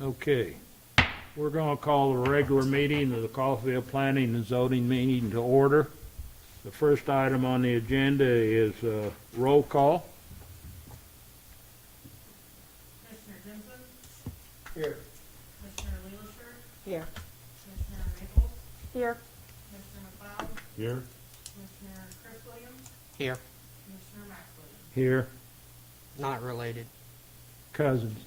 Okay, we're going to call the regular meeting of the Coffeyville Planning and Zoning meeting to order. The first item on the agenda is roll call. Commissioner Jensen, Here. Commissioner Leelisher, Here. Commissioner Maples, Here. Commissioner McLeod, Here. Commissioner Chris Williams, Here. Commissioner Max Williams. Here. Not related. Cousins.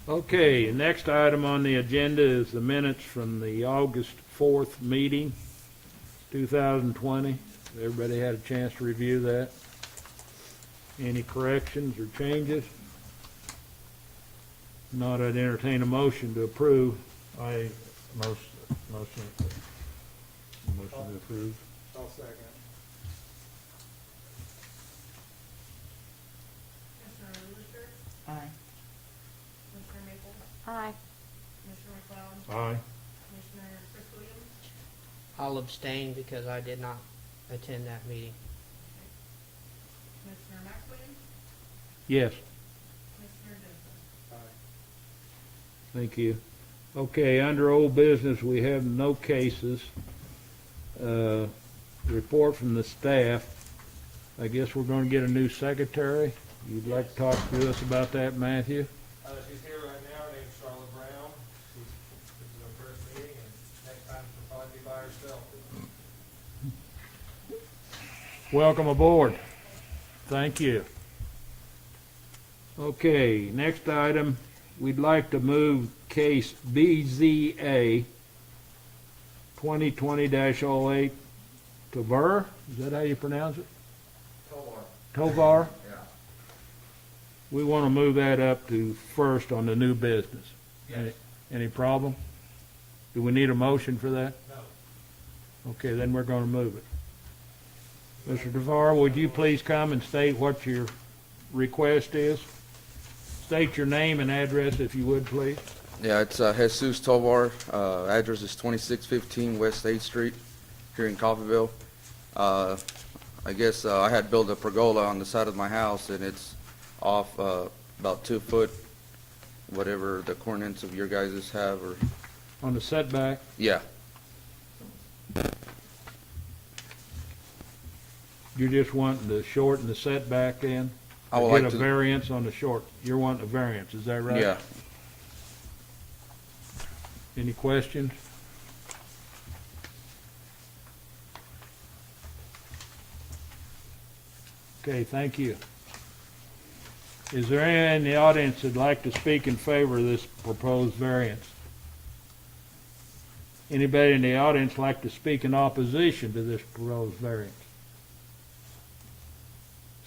Okay, the next item on the agenda is the minutes from the August 4th meeting, 2020. Everybody had a chance to review that? Any corrections or changes? Not, I'd entertain a motion to approve. Motion to approve. I'll second. Commissioner Leelisher, Aye. Commissioner Maples, Aye. Commissioner McLeod, Aye. Commissioner Chris Williams, I'll abstain because I did not attend that meeting. Commissioner Max Williams, Yes, Commissioner Jensen. thank you. Okay, under old business, we have no cases. Report from the staff. I guess we're going to get a new secretary. You'd like to talk to us about that, Matthew? She's here right now. Her name's Charlotte Brown. This is her first meeting, and next time she'll probably be by herself. Welcome aboard. Thank you. Okay, next item, we'd like to move case BZA 2020-08 Tovar. Is that how you pronounce it? Tovar? Yeah. We want to move that up to first on the new business. Yes. Any problem? Do we need a motion for that? No. Okay, then we're going to move it. Mr. Devar, would you please come and state what your request is? State your name and address if you would, please. Yeah, it's Jesus Tovar. Address is 2615 West 8th Street here in Coffeyville. I guess I had built a pergola on the side of my house, and it's off about 2 foot, whatever the coordinates of your guys have. Or On the setback, yeah, you're just wanting to shorten the setback then? I would Or like get a to. variance on the short. You're wanting a variance, is that right? Yeah. Any questions? Okay, thank you. Is there anyone in the audience that'd like to speak in favor of this proposed variance? Anybody in the audience like to speak in opposition to this proposed variance?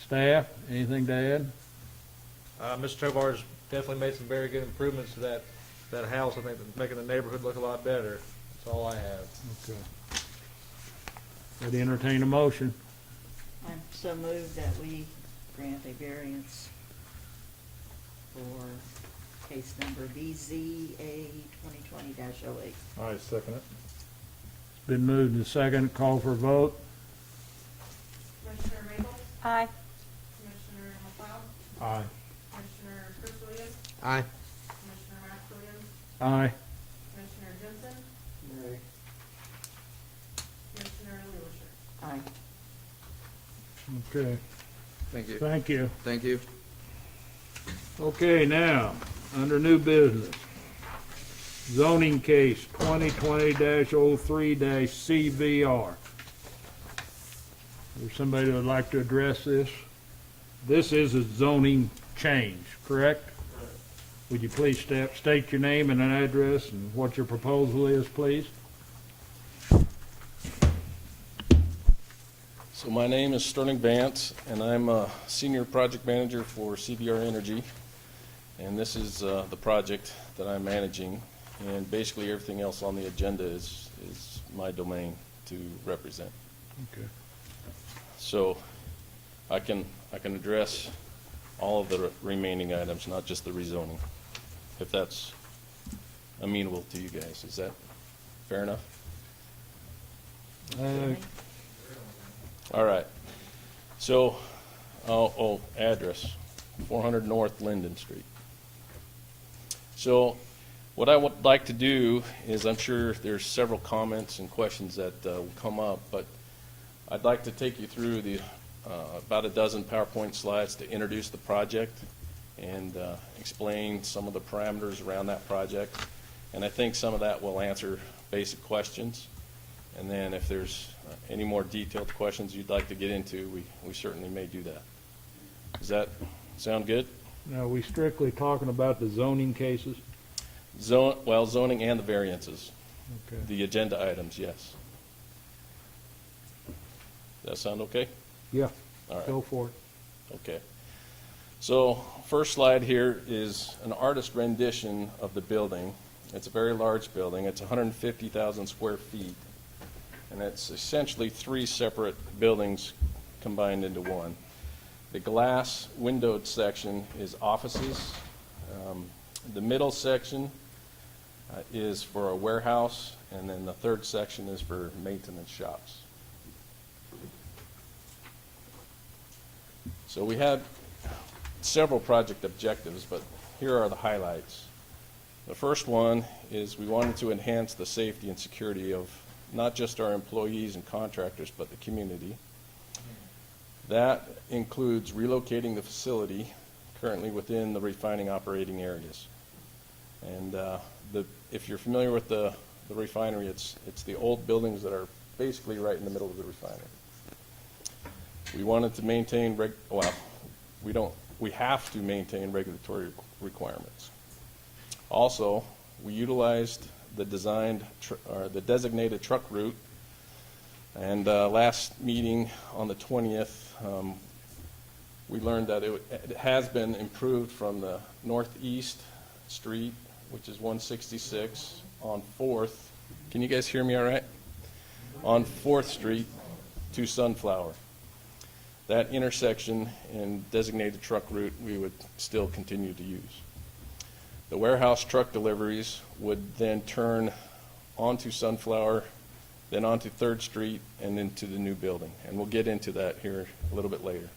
Staff, anything to add? Mr. Tovar's definitely made some very good improvements to that house. I think that's making the neighborhood look a lot better. That's all I have. Okay. I'd entertain a motion. I'm so moved that we grant a variance for case number BZA 2020-08. I second it. Been moved and second. Call for a vote. Commissioner Maples, Aye. Commissioner McLeod, Aye. Commissioner Chris Williams, Aye. Commissioner Max Williams, Aye. Commissioner Jensen, Commissioner Leelisher. Aye. Okay. Thank you. Thank you. Thank you. Okay, now, under new business, zoning case 2020-03-CVR. Is there somebody that would like to address this? This is a zoning change, correct? Correct. Would you please state your name and an address and what your proposal is, please? So my name is Sterling Vance, and I'm a senior project manager for CVR Energy, and this is the project that I'm managing, and basically everything else on the agenda is my domain to represent. Okay. So I can address all of the remaining items, not just the rezoning, if that's amenable to you guys. Is that fair enough? All right. So, address, 400 North Linden Street. So what I would like to do is, I'm sure there's several comments and questions that will come up, but I'd like to take you through the about a dozen PowerPoint slides to introduce the project and explain some of the parameters around that project. And I think some of that will answer basic questions. And then if there's any more detailed questions you'd like to get into, we certainly may do that. Does that sound good? Now, are we strictly talking about the zoning cases? Zoning and the variances, Okay. the agenda items, yes. Does that sound okay? Yeah, All right. go for it. Okay. So first slide here is an artist rendition of the building. It's a very large building. It's 150,000 square feet. And it's essentially 3 separate buildings combined into one. The glass windowed section is offices. The middle section is for a warehouse, and then the third section is for maintenance shops. So we had several project objectives, but here are the highlights. The first one is we wanted to enhance the safety and security of not just our employees and contractors, but the community. That includes relocating the facility currently within the refining operating areas. And if you're familiar with the refinery, it's the old buildings that are basically right in the middle of the refinery. We wanted to maintain, we have to maintain regulatory requirements. Also, we utilized the designated truck route. And last meeting on the 20th, we learned that it has been improved from the northeast street, which is 166, on 4th. Can you guys hear me all right? On 4th Street to Sunflower. That intersection and designated truck route we would still continue to use. The warehouse truck deliveries would then turn onto Sunflower, then onto 3rd Street, and into the new building. And we'll get into that here a little bit later.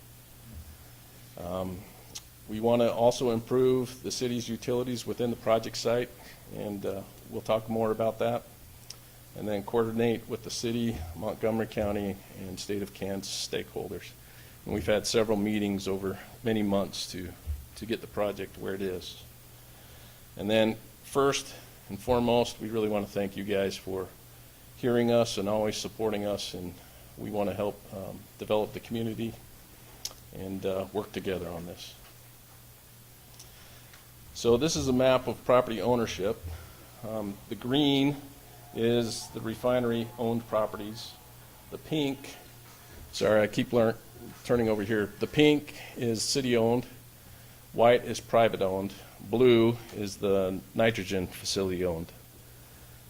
We want to also improve the city's utilities within the project site, and we'll talk more about that. And then coordinate with the city, Montgomery County, and state of Kansas stakeholders. And we've had several meetings over many months to get the project where it is. And then first and foremost, we really want to thank you guys for hearing us and always supporting us, and we want to help develop the community and work together on this. So this is a map of property ownership. The green is the refinery-owned properties. The pink, sorry, I keep turning over here. The pink is city-owned. White is private-owned. Blue is the nitrogen facility-owned.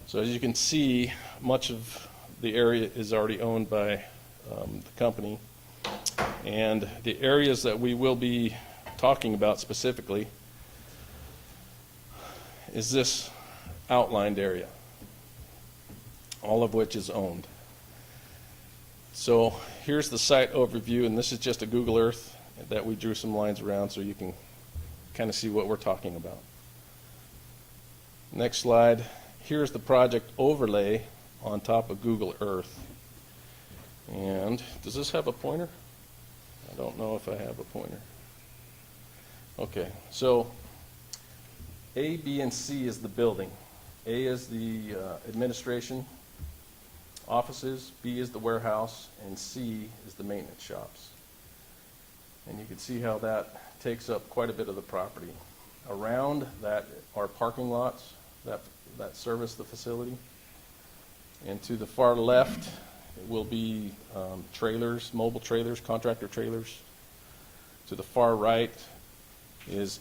So as you can see, much of the area is already owned by the company. And the areas that we will be talking about specifically is this outlined area, all of which is owned. So here's the site overview, and this is just a Google Earth that we drew some lines around so you can kind of see what we're talking about. Next slide. Here's the project overlay on top of Google Earth. And does this have a pointer? I don't know if I have a pointer. Okay, so A, B, and C is the building. A is the administration offices, B is the warehouse, and C is the maintenance shops. And you can see how that takes up quite a bit of the property. Around that are parking lots that service the facility. And to the far left will be trailers, mobile trailers, contractor trailers. To the far right is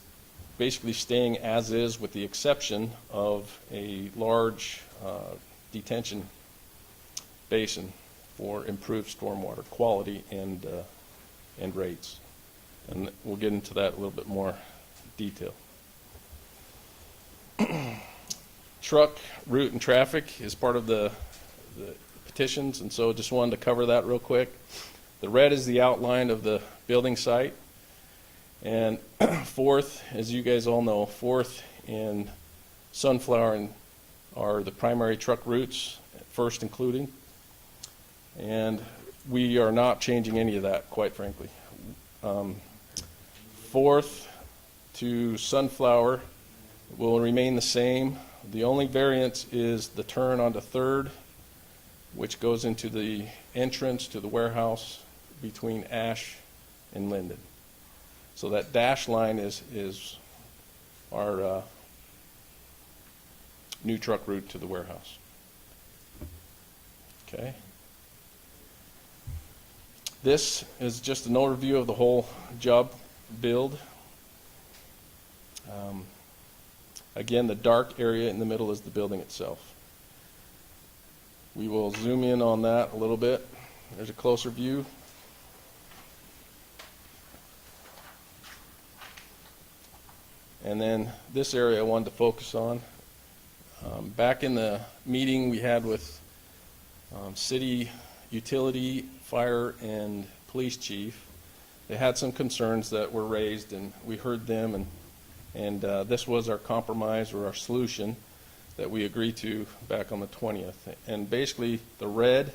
basically staying as is, with the exception of a large detention basin for improved stormwater quality and rates. And we'll get into that a little bit more detail. Truck route and traffic is part of the petitions, and so just wanted to cover that real quick. The red is the outline of the building site. And 4th, as you guys all know, 4th and Sunflower are the primary truck routes, first including. And we are not changing any of that, quite frankly. Fourth to Sunflower will remain the same. The only variance is the turn onto Third, which goes into the entrance to the warehouse between Ash and Linden. So that dash line is our new truck route to the warehouse. Okay. This is just an overview of the whole job build. Again, the dark area in the middle is the building itself. We will zoom in on that a little bit. There's a closer view. And then this area I wanted to focus on. Back in the meeting we had with city utility, fire, and police chief, they had some concerns that were raised, and we heard them, and this was our compromise or our solution that we agreed to back on the 20th. And basically, the red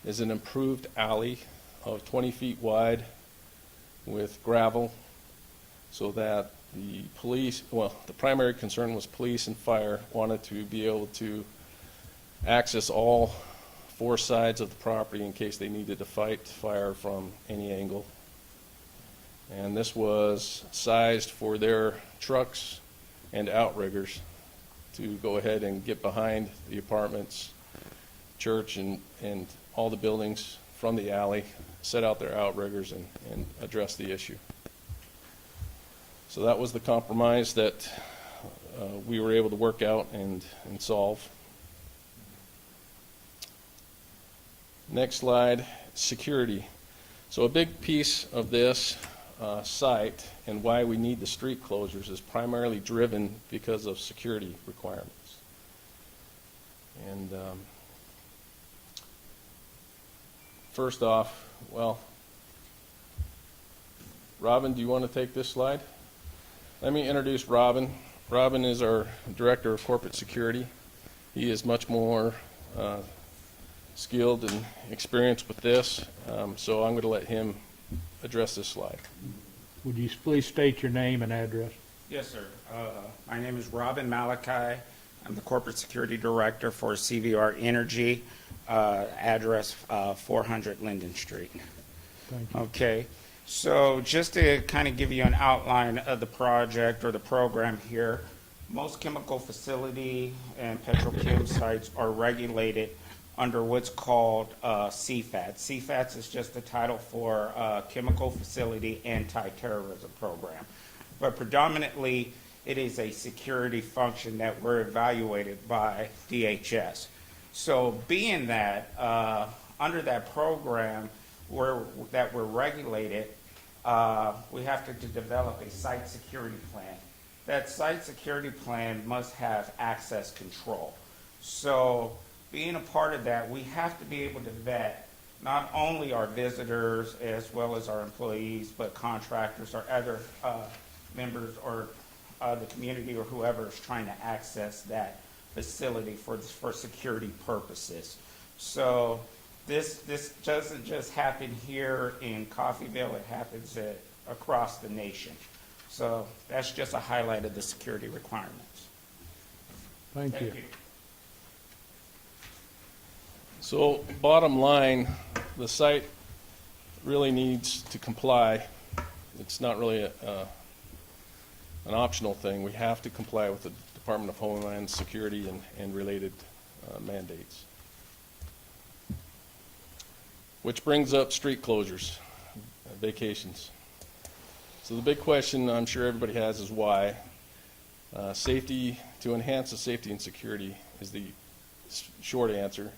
is an improved alley of 20 feet wide with gravel, so that the police, well, the primary concern was police and fire wanted to be able to access all four sides of the property in case they needed to fight fire from any angle. And this was sized for their trucks and outriggers to go ahead and get behind the apartments, church, and all the buildings from the alley, set out their outriggers and address the issue. So that was the compromise that we were able to work out and solve. Next slide, security. So a big piece of this site and why we need the street closures is primarily driven because of security requirements. And first off, well, Robin, do you want to take this slide? Let me introduce Robin. Robin is our Director of Corporate Security. He is much more skilled and experienced with this, so I'm going to let him address this slide. Would you please state your name and address? Yes, sir. My name is Robin Malachi. I'm the Corporate Security Director for CVR Energy, address 400 Linden Street. Thank you. Okay. So just to kind of give you an outline of the project or the program here, most chemical facility and petrochem sites are regulated under what's called CFATS. CFATS is just the title for Chemical Facility Anti-Terrorism Program. But predominantly, it is a security function that we're evaluated by DHS. So being that, under that program that we're regulated, we have to develop a site security plan. That site security plan must have access control. So being a part of that, we have to be able to vet not only our visitors as well as our employees, but contractors or other members or the community or whoever is trying to access that facility for security purposes. So this doesn't just happen here in Coffeyville, it happens across the nation. So that's just a highlight of the security requirements. Thank you. So bottom line, the site really needs to comply. It's not really an optional thing. We have to comply with the Department of Homeland Security and related mandates. Which brings up street closures, vacations. So the big question I'm sure everybody has is why. Safety, to enhance the safety and security is the short answer.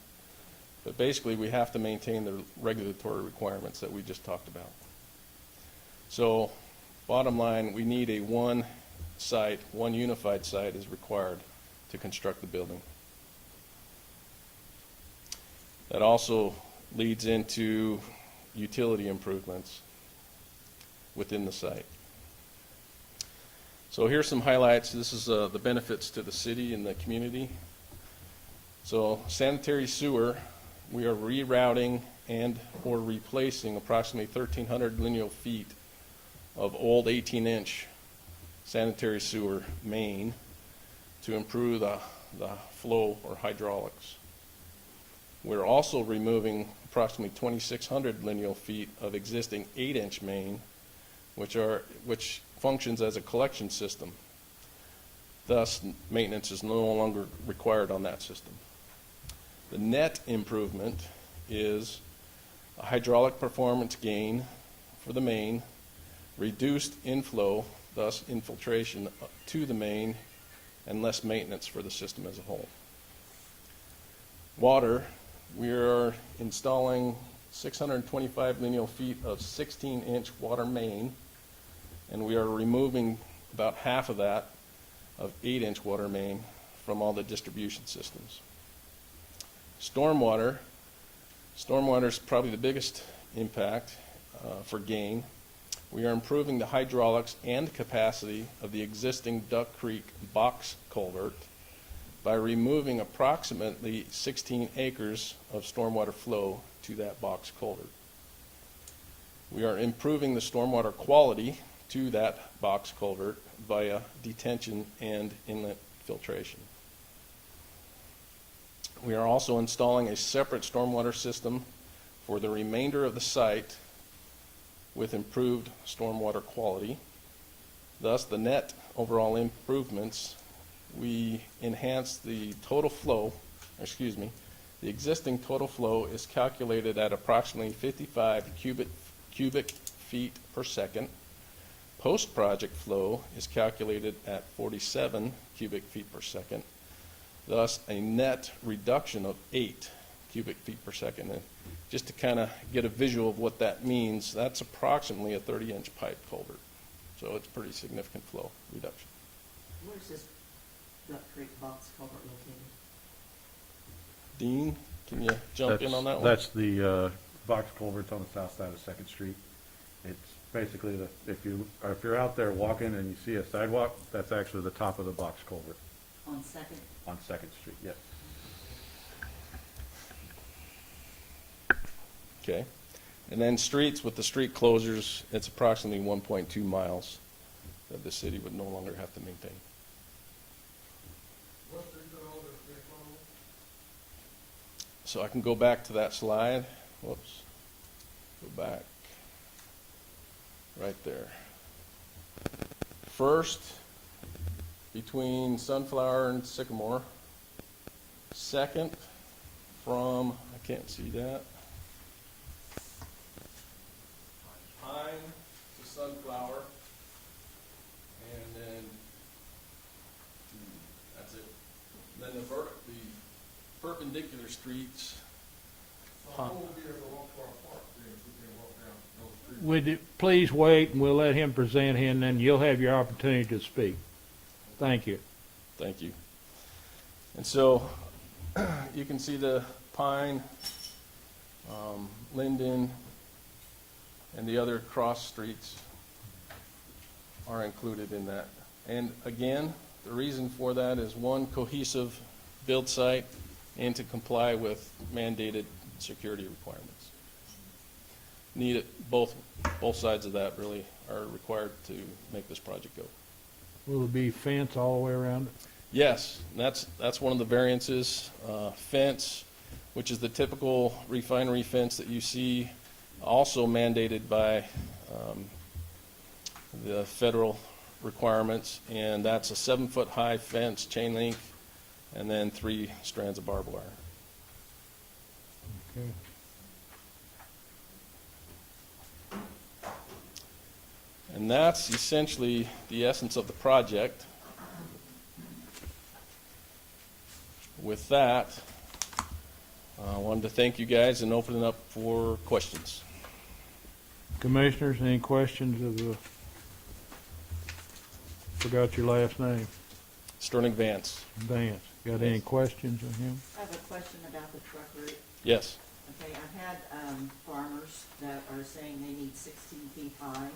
But basically we have to maintain the regulatory requirements that we just talked about. So bottom line, we need a one unified site is required to construct the building. That also leads into utility improvements within the site. So here's some highlights. This is the benefits to the city and the community. So sanitary sewer, we are rerouting and or replacing approximately 1,300 lineal feet of old 18-inch sanitary sewer main to improve the flow or hydraulics. We're also removing approximately 2,600 lineal feet of existing 8-inch main, which functions as a collection system. Thus, maintenance is no longer required on that system. The net improvement is a hydraulic performance gain for the main, reduced inflow, thus infiltration to the main, and less maintenance for the system as a whole. Water, we are installing 625 lineal feet of 16-inch water main, and we are removing about half of that of 8-inch water main from all the distribution systems. Stormwater is probably the biggest impact for gain. We are improving the hydraulics and capacity of the existing Duck Creek box culvert by removing approximately 16 acres of stormwater flow to that box culvert. We are improving the stormwater quality to that box culvert via detention and inlet filtration. We are also installing a separate stormwater system for the remainder of the site with improved stormwater quality. Thus, the net overall improvements, we enhance the total flow, the existing total flow is calculated at approximately 55 cubic feet per second. Post-project flow is calculated at 47 cubic feet per second. Thus, a net reduction of 8 cubic feet per second. And just to kind of get a visual of what that means, that's approximately a 30-inch pipe culvert. So it's pretty significant flow reduction. Where's this Duck Creek box culvert located? Dean, can you jump in on that one? That's the box culverts on the south side of 2nd Street. It's basically if you're out there walking and you see a sidewalk, that's actually the top of the box culvert On Second? on 2nd Street, yes. Okay. And then streets, with the street closures, it's approximately 1.2 miles that the city would no longer have to maintain. So I can go back to that slide. Whoops. Go back. Right there. First, between Sunflower and Sycamore. Second, from, I can't see that, Pine to Sunflower. And then, that's it. And then the perpendicular streets. Would you please wait, and we'll let him present him, and then you'll have your opportunity to speak. Thank you. Thank you. And so you can see the Pine, Linden, and the other cross streets are included in that. And again, the reason for that is one, cohesive build site, and to comply with mandated security requirements. Need it, both sides of that really are required to make this project go. Will there be fence all the way around it? Yes, that's one of the variances. Fence, which is the typical refinery fence that you see, also mandated by the federal requirements, and that's a 7-foot high fence, chain link, and then 3 strands of barbed wire. Okay. And that's essentially the essence of the project. With that, I wanted to thank you guys and open it up for questions. Commissioners, any questions of the, forgot your last name, Sterling Vance. Vance. Got any questions of him? I have a question about the truck route. Yes. Okay, I've had farmers that are saying they need 16 feet high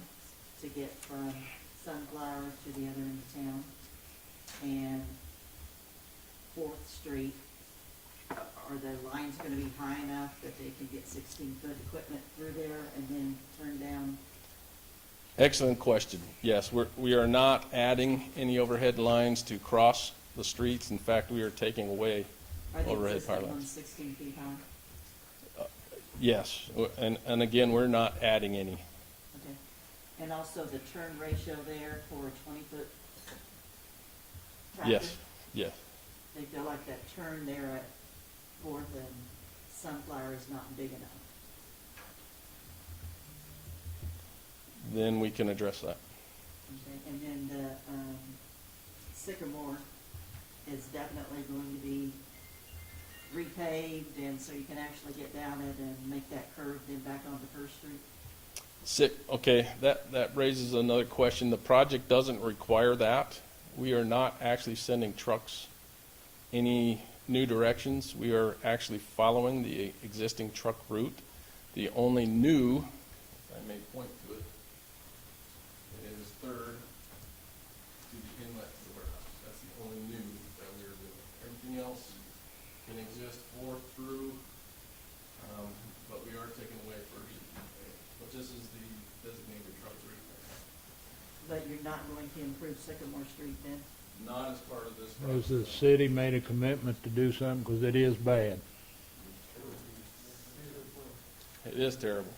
to get from Sunflower to the other end of town, and 4th Street. Are the lines gonna be high enough that they can get 16-foot equipment through there and then turn down? Excellent question. Yes, we are not adding any overhead lines to cross the streets. In fact, we are taking away Are the overhead power existing lines. ones 16 feet high? Yes, and again, we're not adding any. Okay. And also the turn ratio there for a 20-foot tractor? Yes, yes. They feel like that turn there at 4th and Sunflower is not big enough. Then we can address that. Okay, and then the Sycamore is definitely going to be repaved, and so you can actually get down it and make that curve then back onto First Street. Okay, that raises another question. The project doesn't require that. We are not actually sending trucks any new directions. We are actually following the existing truck route. The only new, if I may point to it, is 3rd to the inlet to the warehouse. That's the only new that we are doing. Everything else can exist 4th through, but we are taking away 1st. But this is the designated truck route. But you're not going to improve Sycamore Street then? Not as part of this Has project. the city made a commitment to do something? Because it is bad. It is terrible.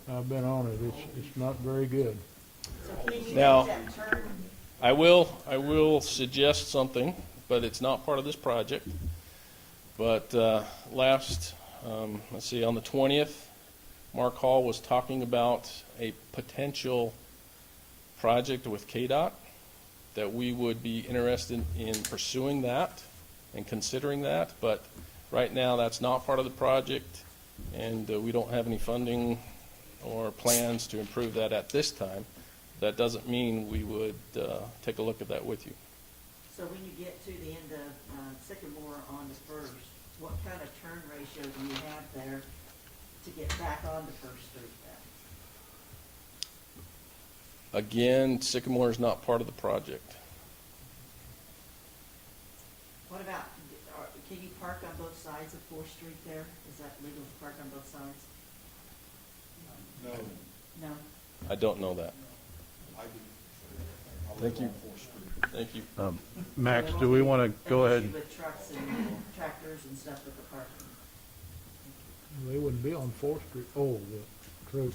I've been on it. It's not very good. So can you Now- make that turn? I will suggest something, but it's not part of this project. But let's see, on the 20th, Mark Hall was talking about a potential project with KDOT, that we would be interested in pursuing that and considering that. But right now, that's not part of the project, and we don't have any funding or plans to improve that at this time. That doesn't mean we would take a look at that with you. So when you get to the end of Sycamore on the First, what kind of turn ratio do you have there to get back onto First Street then? Again, Sycamore is not part of the project. What about, can you park on both sides of 4th Street there? Is that legal to park on both sides? No? I don't know that. Thank you. Thank you. Max, So do we want to go an ahead? issue with trucks and tractors and stuff with the parking? They wouldn't be on 4th Street. Oh, the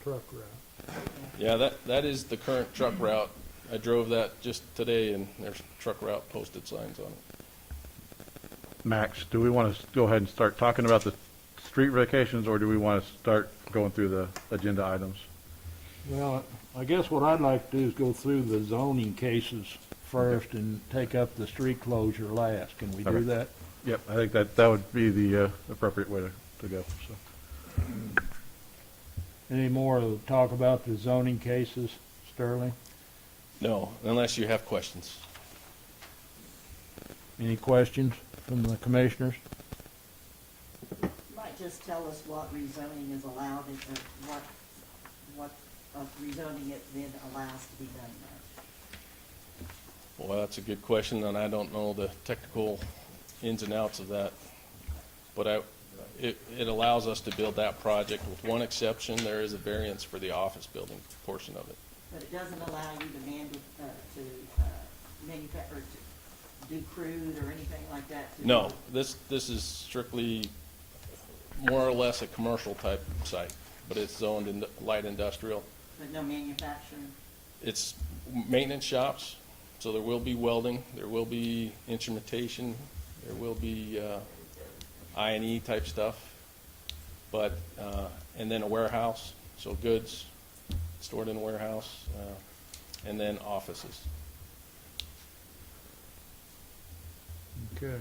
truck route. Yeah, that is the current truck route. I drove that just today, and there's truck route posted signs on it. Max, do we want to go ahead and start talking about the street vacations, or do we want to start going through the agenda items? Well, I guess what I'd like to do is go through the zoning cases first and take up the street closure last. Can we do Okay. that? Yep, I think that would be the appropriate way to go, so. Any more talk about the zoning cases, Sterling? No, unless you have questions. Any questions from the commissioners? You might just tell us what rezoning is allowed and what rezoning it then allows to be done there. Well, that's a good question, and I don't know the technical ins and outs of that. But it allows us to build that project with one exception. There is a variance for the office building portion of it. But it doesn't allow you to manufacture, to do crude or anything like that? to No, do- this is strictly more or less a commercial type site, but it's zoned in light industrial. But no manufacturing? It's maintenance shops, so there will be welding, there will be instrumentation, there will be I&E type stuff, but, and then a warehouse, so goods stored in a warehouse, and then offices. Okay.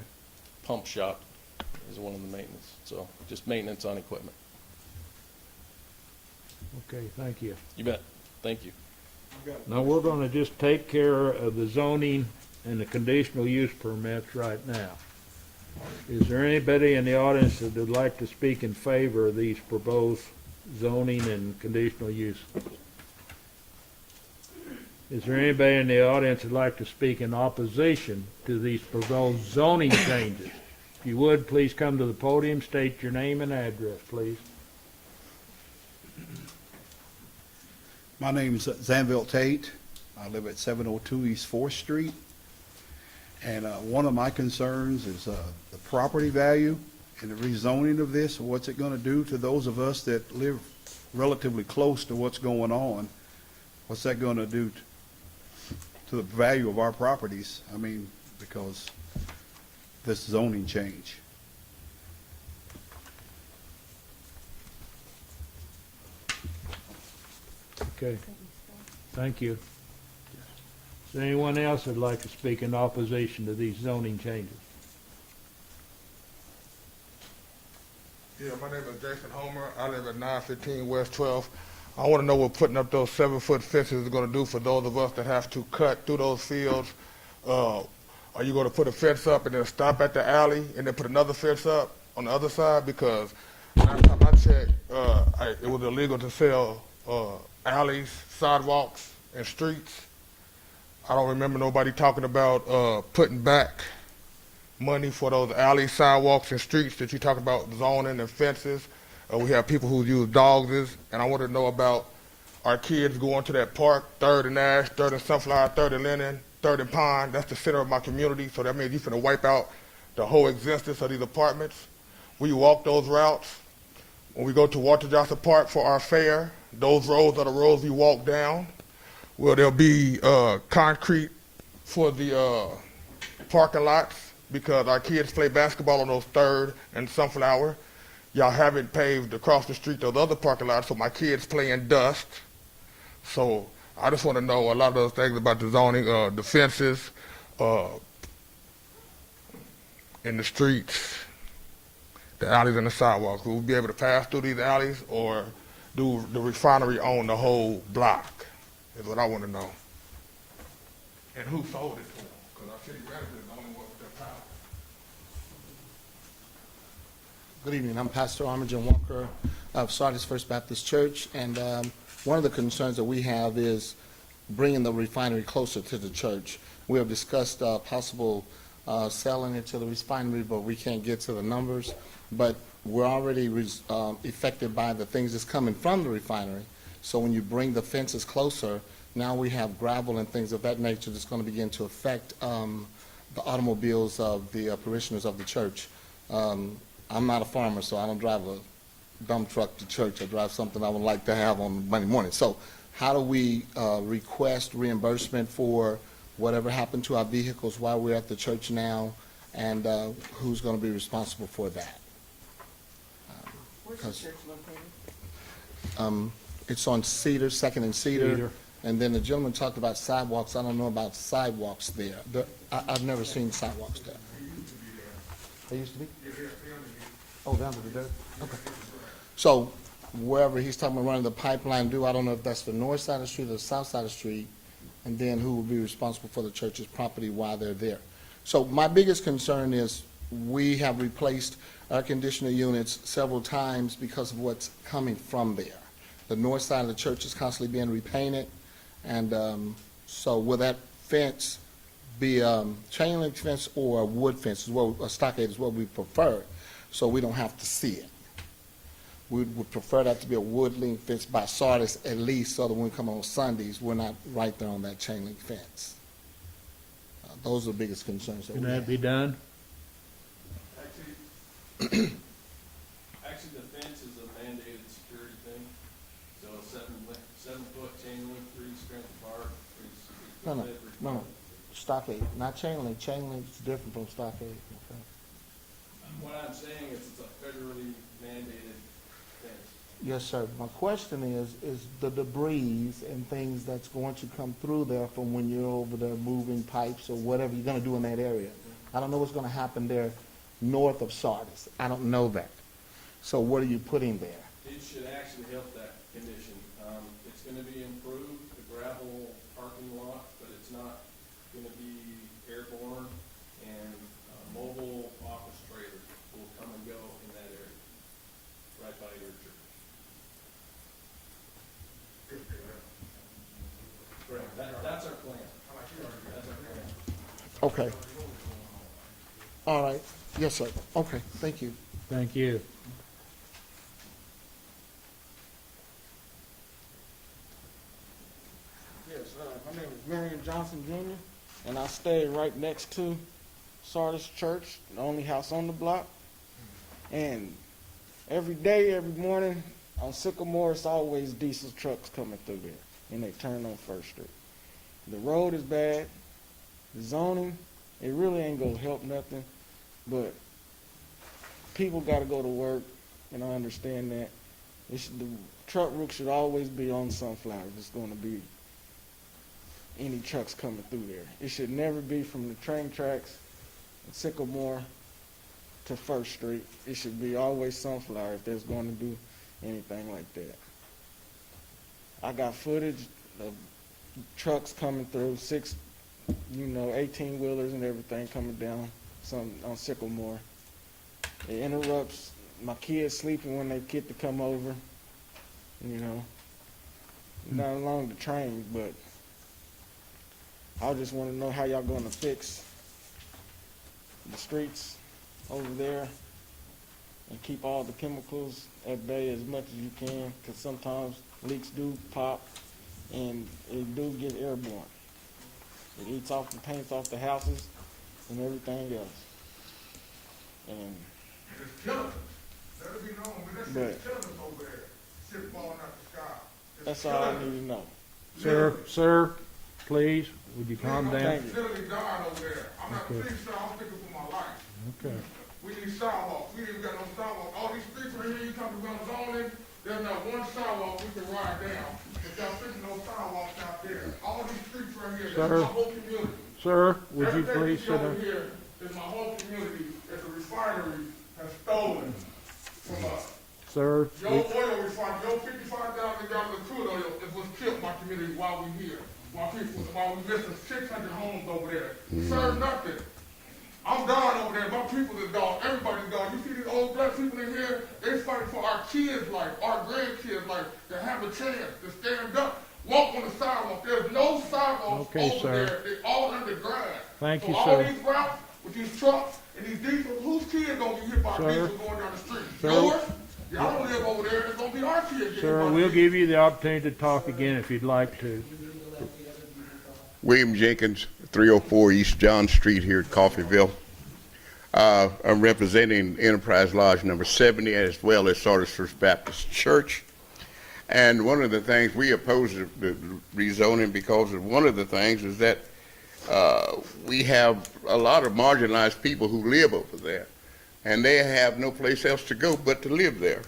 Pump shop is one of the maintenance, so just maintenance on equipment. Okay, thank you. You bet. Thank you. Now, we're gonna just take care of the zoning and the conditional use permits right now. Is there anybody in the audience that would like to speak in favor of these proposed zoning and conditional use? Is there anybody in the audience who'd like to speak in opposition to these proposed zoning changes? If you would, please come to the podium, state your name and address, please. My name's Zanville Tate. I live at 702 East 4th Street. And one of my concerns is the property value and the rezoning of this. What's it going to do to those of us that live relatively close to what's going on? What's that going to do to the value of our properties? I mean, because this zoning change. Okay. Thank you. Is there anyone else that'd like to speak in opposition to these zoning changes? Yeah, my name is Jason Homer. I live at 915 West 12th. I want to know what putting up those 7-foot fences is going to do for those of us that have to cut through those fields. Are you going to put a fence up and then stop at the alley and then put another fence up on the other side? Because last time I checked, it was illegal to sell alleys, sidewalks, and streets. I don't remember nobody talking about putting back money for those alleys, sidewalks, and streets that you talk about zoning and fences. We have people who use dogs, and I want to know about our kids going to that park, 3rd and Ash, 3rd and Sunflower, 3rd and Lennon, 3rd and Pine. That's the center of my community, so that means you're going to wipe out the whole existence of these apartments. We walk those routes. When we go to Walter Johnson Park for our fair, those roads are the roads we walk down. Well, there'll be concrete for the parking lots because our kids play basketball on those 3rd and Sunflower. Y'all haven't paved across the street those other parking lots, so my kids play in dust. So I just want to know a lot of those things about the zoning, the fences, in the streets, the alleys and the sidewalks. Will we be able to pass through these alleys, or do the refinery own the whole block, is what I want to know. And who sold it to them? Because our city manager is the only one with that power. Good evening. I'm Pastor Armijan Walker of Sardis First Baptist Church, and one of the concerns that we have is bringing the refinery closer to the church. We have discussed possible selling it to the refinery, but we can't get to the numbers. But we're already affected by the things that's coming from the refinery. So when you bring the fences closer, now we have gravel and things of that nature that's going to begin to affect the automobiles of the parishioners of the church. I'm not a farmer, so I don't drive a dump truck to church. I drive something I would like to have on Monday morning. So how do we request reimbursement for whatever happened to our vehicles while we're at the church now, and who's going to be responsible for that? Where's the church located? It's on Cedar, 2nd and Cedar. Cedar. And then the gentleman talked about sidewalks. I don't know about sidewalks there. I've never seen sidewalks there. They used to be? Oh, down to the dirt? Okay. So wherever he's talking about running the pipeline I don't know if that's the north side of the street or the south side of the street, and then who will be responsible for the church's property while they're there. So my biggest concern is we have replaced air conditioner units several times because of what's coming from there. The north side of the church is constantly being repainted, and so will that fence be chain link fence or a wood fence? A stockade is what we prefer, so we don't have to see it. We would prefer that to be a wood link fence by Sardis at least, so that when we come on Sundays, we're not right there on that chain link fence. Those are the biggest concerns that Can we that have. be done? Actually, the fence is a mandated security thing. So a 7-foot chain link, 3 strength apart. No. Stockade, not chain link. Chain link is different from stockade. Okay. What I'm saying is it's a federally mandated fence. Yes, sir. My question is the debris and things that's going to come through there from when you're over there moving pipes or whatever you're going to do in that area. I don't know what's going to happen there north of Sardis. I don't know that. So what are you putting there? It should actually help that condition. It's going to be improved, the gravel parking lot, but it's not going to be airborne, and mobile office trailers will come and go in that area, right by your church. Correct. That's our plan. That's our plan. Okay. All right. Yes, sir. Okay, thank you. Thank you. Yes, my name is Marion Johnson Jr., and I stay right next to Sardis Church, the only house on the block. And every day, every morning, on Sycamore, it's always diesel trucks coming through there, and they turn on First Street. The road is bad. The zoning, it really ain't gonna help nothing, but people gotta go to work, and I understand that. The truck route should always be on Sunflower. There's gonna be any trucks coming through there. It should never be from the train tracks in Sycamore to First Street. It should be always Sunflower if there's going to do anything like that. I got footage of trucks coming through, 18-wheelers and everything coming down on Sycamore. It interrupts my kids sleeping when they get to come over, not along the train, but I just want to know how y'all going to fix the streets over there and keep all the chemicals at bay as much as you can, because sometimes leaks do pop and it do get airborne. It eats off the paints off the houses and everything else. And It's killing us. Let it be known, but that shit's killing us over there. Shit falling out the sky. It's that's all I killing us. need to know. Sir, please, would you calm down? Thank you. Literally dying over there. I'm not Okay. please, sir, I'm thinking for my life. Okay. We need sidewalks. We ain't got no sidewalks. All these streets right here, you come to zoning, there's not one sidewalk we can ride down. But y'all fixing those sidewalks out there. All these streets right here, Sir. that's my whole community. Sir, would you Everything please see sit over down? here is my whole community that the refinery has stolen from us. Sir, Your oil refinery, your 55,000 gallons of crude oil is what's killed my community while we here. While we missing 600 homes over there. Sir, nothing. I'm gone over there. My people is gone. Everybody's gone. You see these old black people in here? They fighting for our kids' life, our grandkids' life, to have a chance to stand up, walk on the sidewalk. There's no sidewalks Okay, over sir. there. They're all underground. Thank so you, all sir. these routes with these trucks and these diesels, whose kids gonna get hit by Sir. diesel going down the street? Sir. Yours? Y'all don't live over there. It's gonna be our kids getting hit sir, by we'll diesel. give you the opportunity to talk again if you'd like to. William Jenkins, 304 East John Street here at Coffeyville. I'm representing Enterprise Lodge number 70 as well as Sardis First Baptist Church. And one of the things we oppose the rezoning because of one of the things is that we have a lot of marginalized people who live over there, and they have no place else to go but to live there.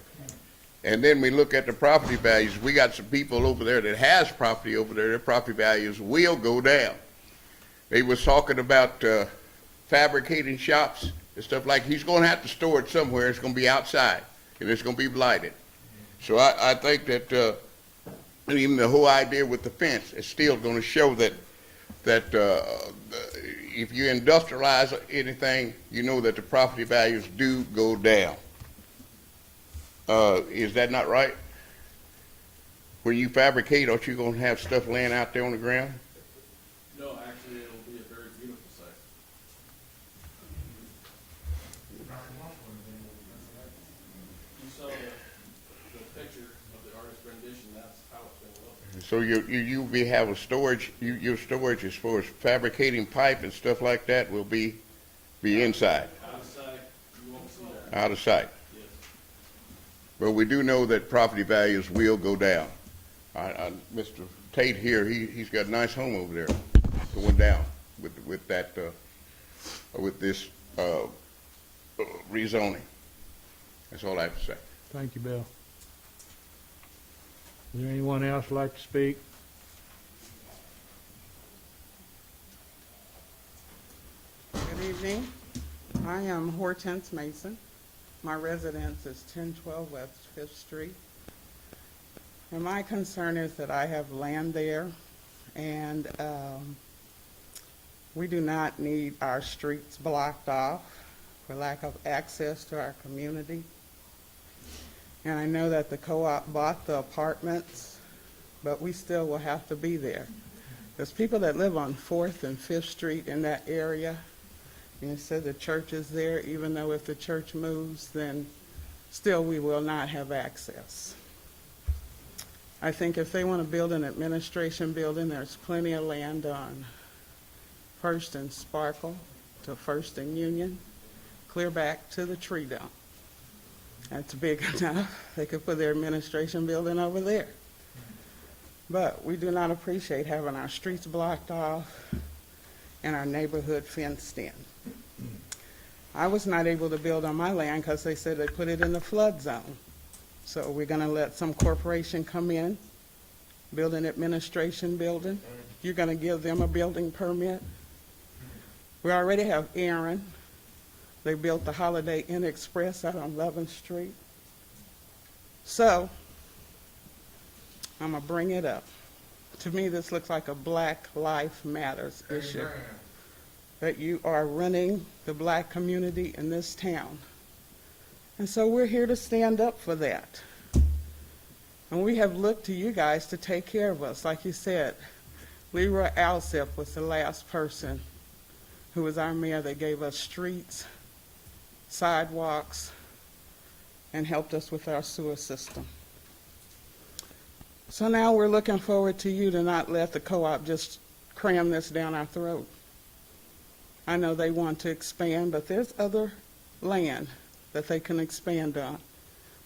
And then we look at the property values. We got some people over there that has property over there. Their property values will go down. They was talking about fabricating shops and stuff like. He's going to have to store it somewhere. It's going to be outside, and it's going to be blighted. So I think that even the whole idea with the fence is still going to show that if you industrialize anything, you know that the property values do go down. Is that not right? When you fabricate, aren't you going to have stuff laying out there on the ground? No, actually, it'll be a very beautiful site. You saw the picture of the artist's rendition. That's how it's going to look. So you be have a storage. Your storage as far as fabricating pipe and stuff like that will be inside, Out of sight, you won't see that. out of sight. Yes. But we do know that property values will go down. Mr. Tate here, he's got a nice home over there going down with this rezoning. That's all I have to say. Thank you, Bill. Is there anyone else like to speak? Good evening. I am Hortense Mason. My residence is 1012 West 5th Street. And my concern is that I have land there, and we do not need our streets blocked off for lack of access to our community. And I know that the co-op bought the apartments, but we still will have to be there. There's people that live on 4th and 5th Street in that area. And it said the church is there, even though if the church moves, then still we will not have access. I think if they want to build an administration building, there's plenty of land on 1st and Sparkle to 1st and Union, clear back to the tree dump. That's big enough. They could put their administration building over there. But we do not appreciate having our streets blocked off and our neighborhood fenced in. I was not able to build on my land because they said they put it in the flood zone. So we're going to let some corporation come in, build an administration building. You're going to give them a building permit. We already have Aaron. They built the Holiday Inn Express out on 11th Street. So I'm going to bring it up. To me, this looks like a Black Lives Matters issue. That you are running the black community in this town. And so we're here to stand up for that. And we have looked to you guys to take care of us. Like you said, Leroy Alsip was the last person who was our mayor that gave us streets, sidewalks, and helped us with our sewer system. So now we're looking forward to you to not let the co-op just cram this down our throat. I know they want to expand, but there's other land that they can expand on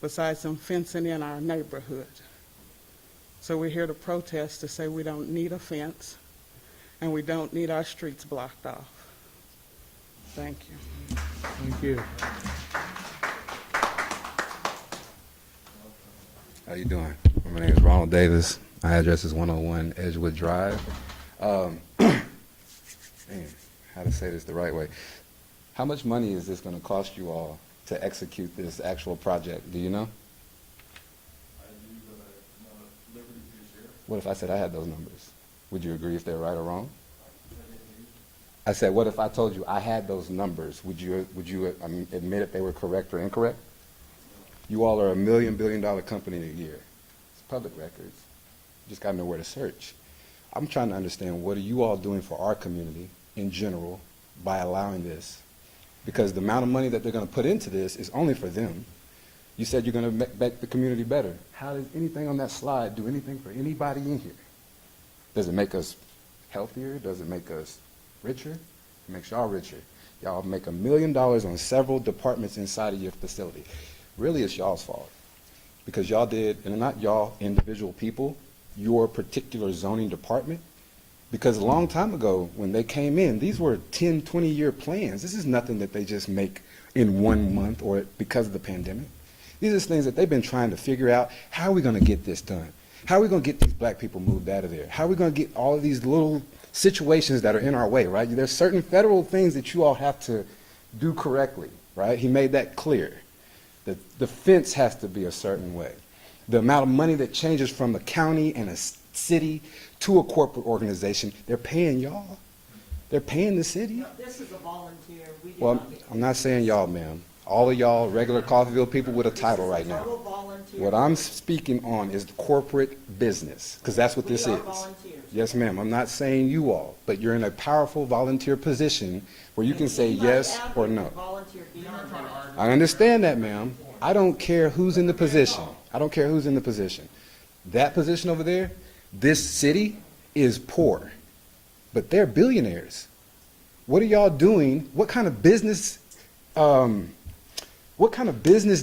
besides some fencing in our neighborhood. So we're here to protest to say we don't need a fence and we don't need our streets blocked off. Thank you. Thank you. How you doing? My name is Ronald Davis. My address is 101 Edgewood Drive. Man, how to say this the right way. How much money is this going to cost you all to execute this actual project? Do you know? What if I said I had those numbers? Would you agree if they're right or wrong? I said, what if I told you I had those numbers? Would you admit if they were correct or incorrect? You all are $1 billion company a year. It's public records. You just got to know where to search. I'm trying to understand, what are you all doing for our community in general by allowing this? Because the amount of money that they're going to put into this is only for them. You said you're going to make the community better. How does anything on that slide do anything for anybody in here? Does it make us healthier? Does it make us richer? It makes y'all richer. Y'all make $1 million on several departments inside of your facility. Really, it's y'all's fault. Because y'all did, and not y'all individual people, your particular zoning department. Because a long time ago, when they came in, these were 10, 20-year plans. This is nothing that they just make in 1 month or because of the pandemic. These are things that they've been trying to figure out. How are we going to get this done? How are we going to get these black people moved out of there? How are we going to get all of these little situations that are in our way, right? There's certain federal things that you all have to do correctly, right? He made that clear. The fence has to be a certain way. The amount of money that changes from a county and a city to a corporate organization, they're paying y'all. They're paying the city. This is a volunteer. We do Well, not get I'm not saying y'all, ma'am. All of y'all regular Coffeyville people with a title right now. total volunteer. What I'm speaking on is the corporate business, because that's what this We is. are volunteers. Yes, ma'am. I'm not saying you all, but you're in a powerful volunteer position where you can say Anybody yes out or there no. can volunteer beyond that. I understand that, ma'am. I don't care who's in the position. I don't care who's in the position. That position over there, this city is poor, but they're billionaires. What are y'all doing? What kind of business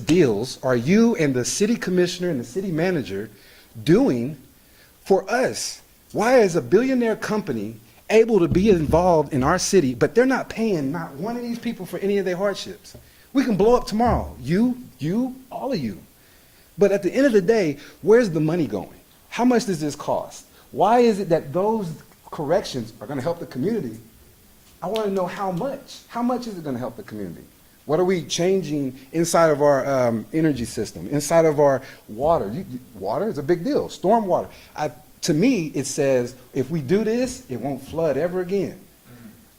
deals are you and the city commissioner and the city manager doing for us? Why is a billionaire company able to be involved in our city, but they're not paying not one of these people for any of their hardships? We can blow up tomorrow. You, all of you. But at the end of the day, where's the money going? How much does this cost? Why is it that those corrections are going to help the community? I want to know how much. How much is it going to help the community? What are we changing inside of our energy system, inside of our water? Water is a big deal. Storm water. To me, it says, if we do this, it won't flood ever again.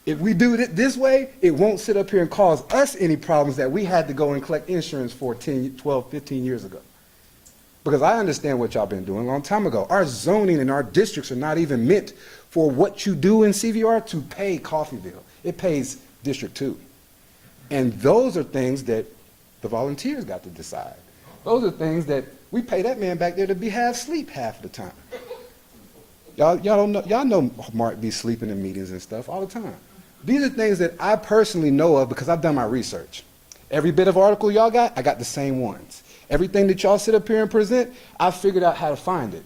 If we do it this way, it won't sit up here and cause us any problems that we had to go and collect insurance for 10, 12, 15 years ago. Because I understand what y'all been doing a long time ago. Our zoning and our districts are not even meant for what you do in CVR to pay Coffeyville. It pays District 2. And those are things that the volunteers got to decide. Those are things that we pay that man back there to be half asleep half the time. Y'all know Mark be sleeping in meetings and stuff all the time. These are things that I personally know of because I've done my research. Every bit of article y'all got, I got the same ones. Everything that y'all sit up here and present, I figured out how to find it.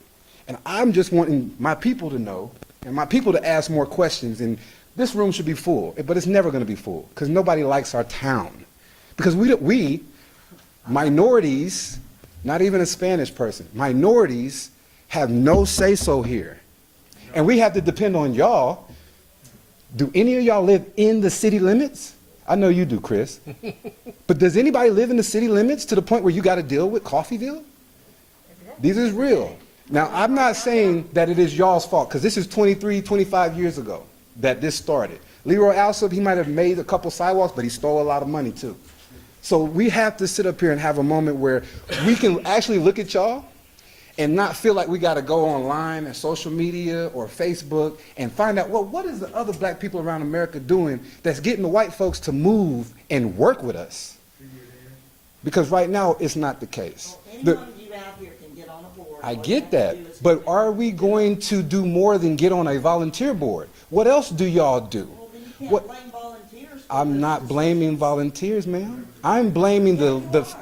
And I'm just wanting my people to know and my people to ask more questions. And this room should be full, but it's never going to be full because nobody likes our town. Because we, minorities, not even a Spanish person, minorities have no say-so here. And we have to depend on y'all. Do any of y'all live in the city limits? I know you do, Chris. But does anybody live in the city limits to the point where you got to deal with Coffeyville? These is real. Now, I'm not saying that it is y'all's fault, because this is 23, 25 years ago that this started. Leroy Alsop, he might have made a couple sidewalks, but he stole a lot of money too. So we have to sit up here and have a moment where we can actually look at y'all and not feel like we got to go online and social media or Facebook and find out, well, what is the other black people around America doing that's getting the white folks to move and work with us? Because right now, it's not the case. Any one of you out here can get on a board. I get that, but are we going to do more than get on a volunteer board? What else do y'all do? Well, then you can't blame volunteers. I'm not blaming volunteers, ma'am. I'm blaming the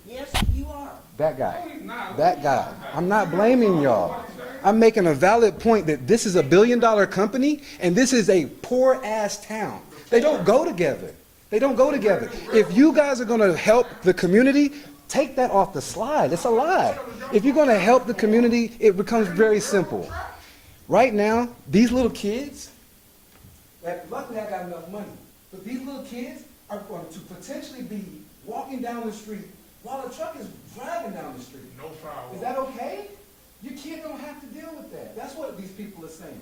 Yes, you are. that guy. I'm not blaming y'all. I'm making a valid point that this is a billion-dollar company and this is a poor-ass town. They don't go together. They don't go together. If you guys are going to help the community, take that off the slide. It's a lie. If you're going to help the community, it becomes very simple. Right now, these little kids, luckily I got enough money, but these little kids are going to potentially be walking down the street while a truck is driving down the street. No problem. Is that okay? Your kid don't have to deal with that. That's what these people are saying.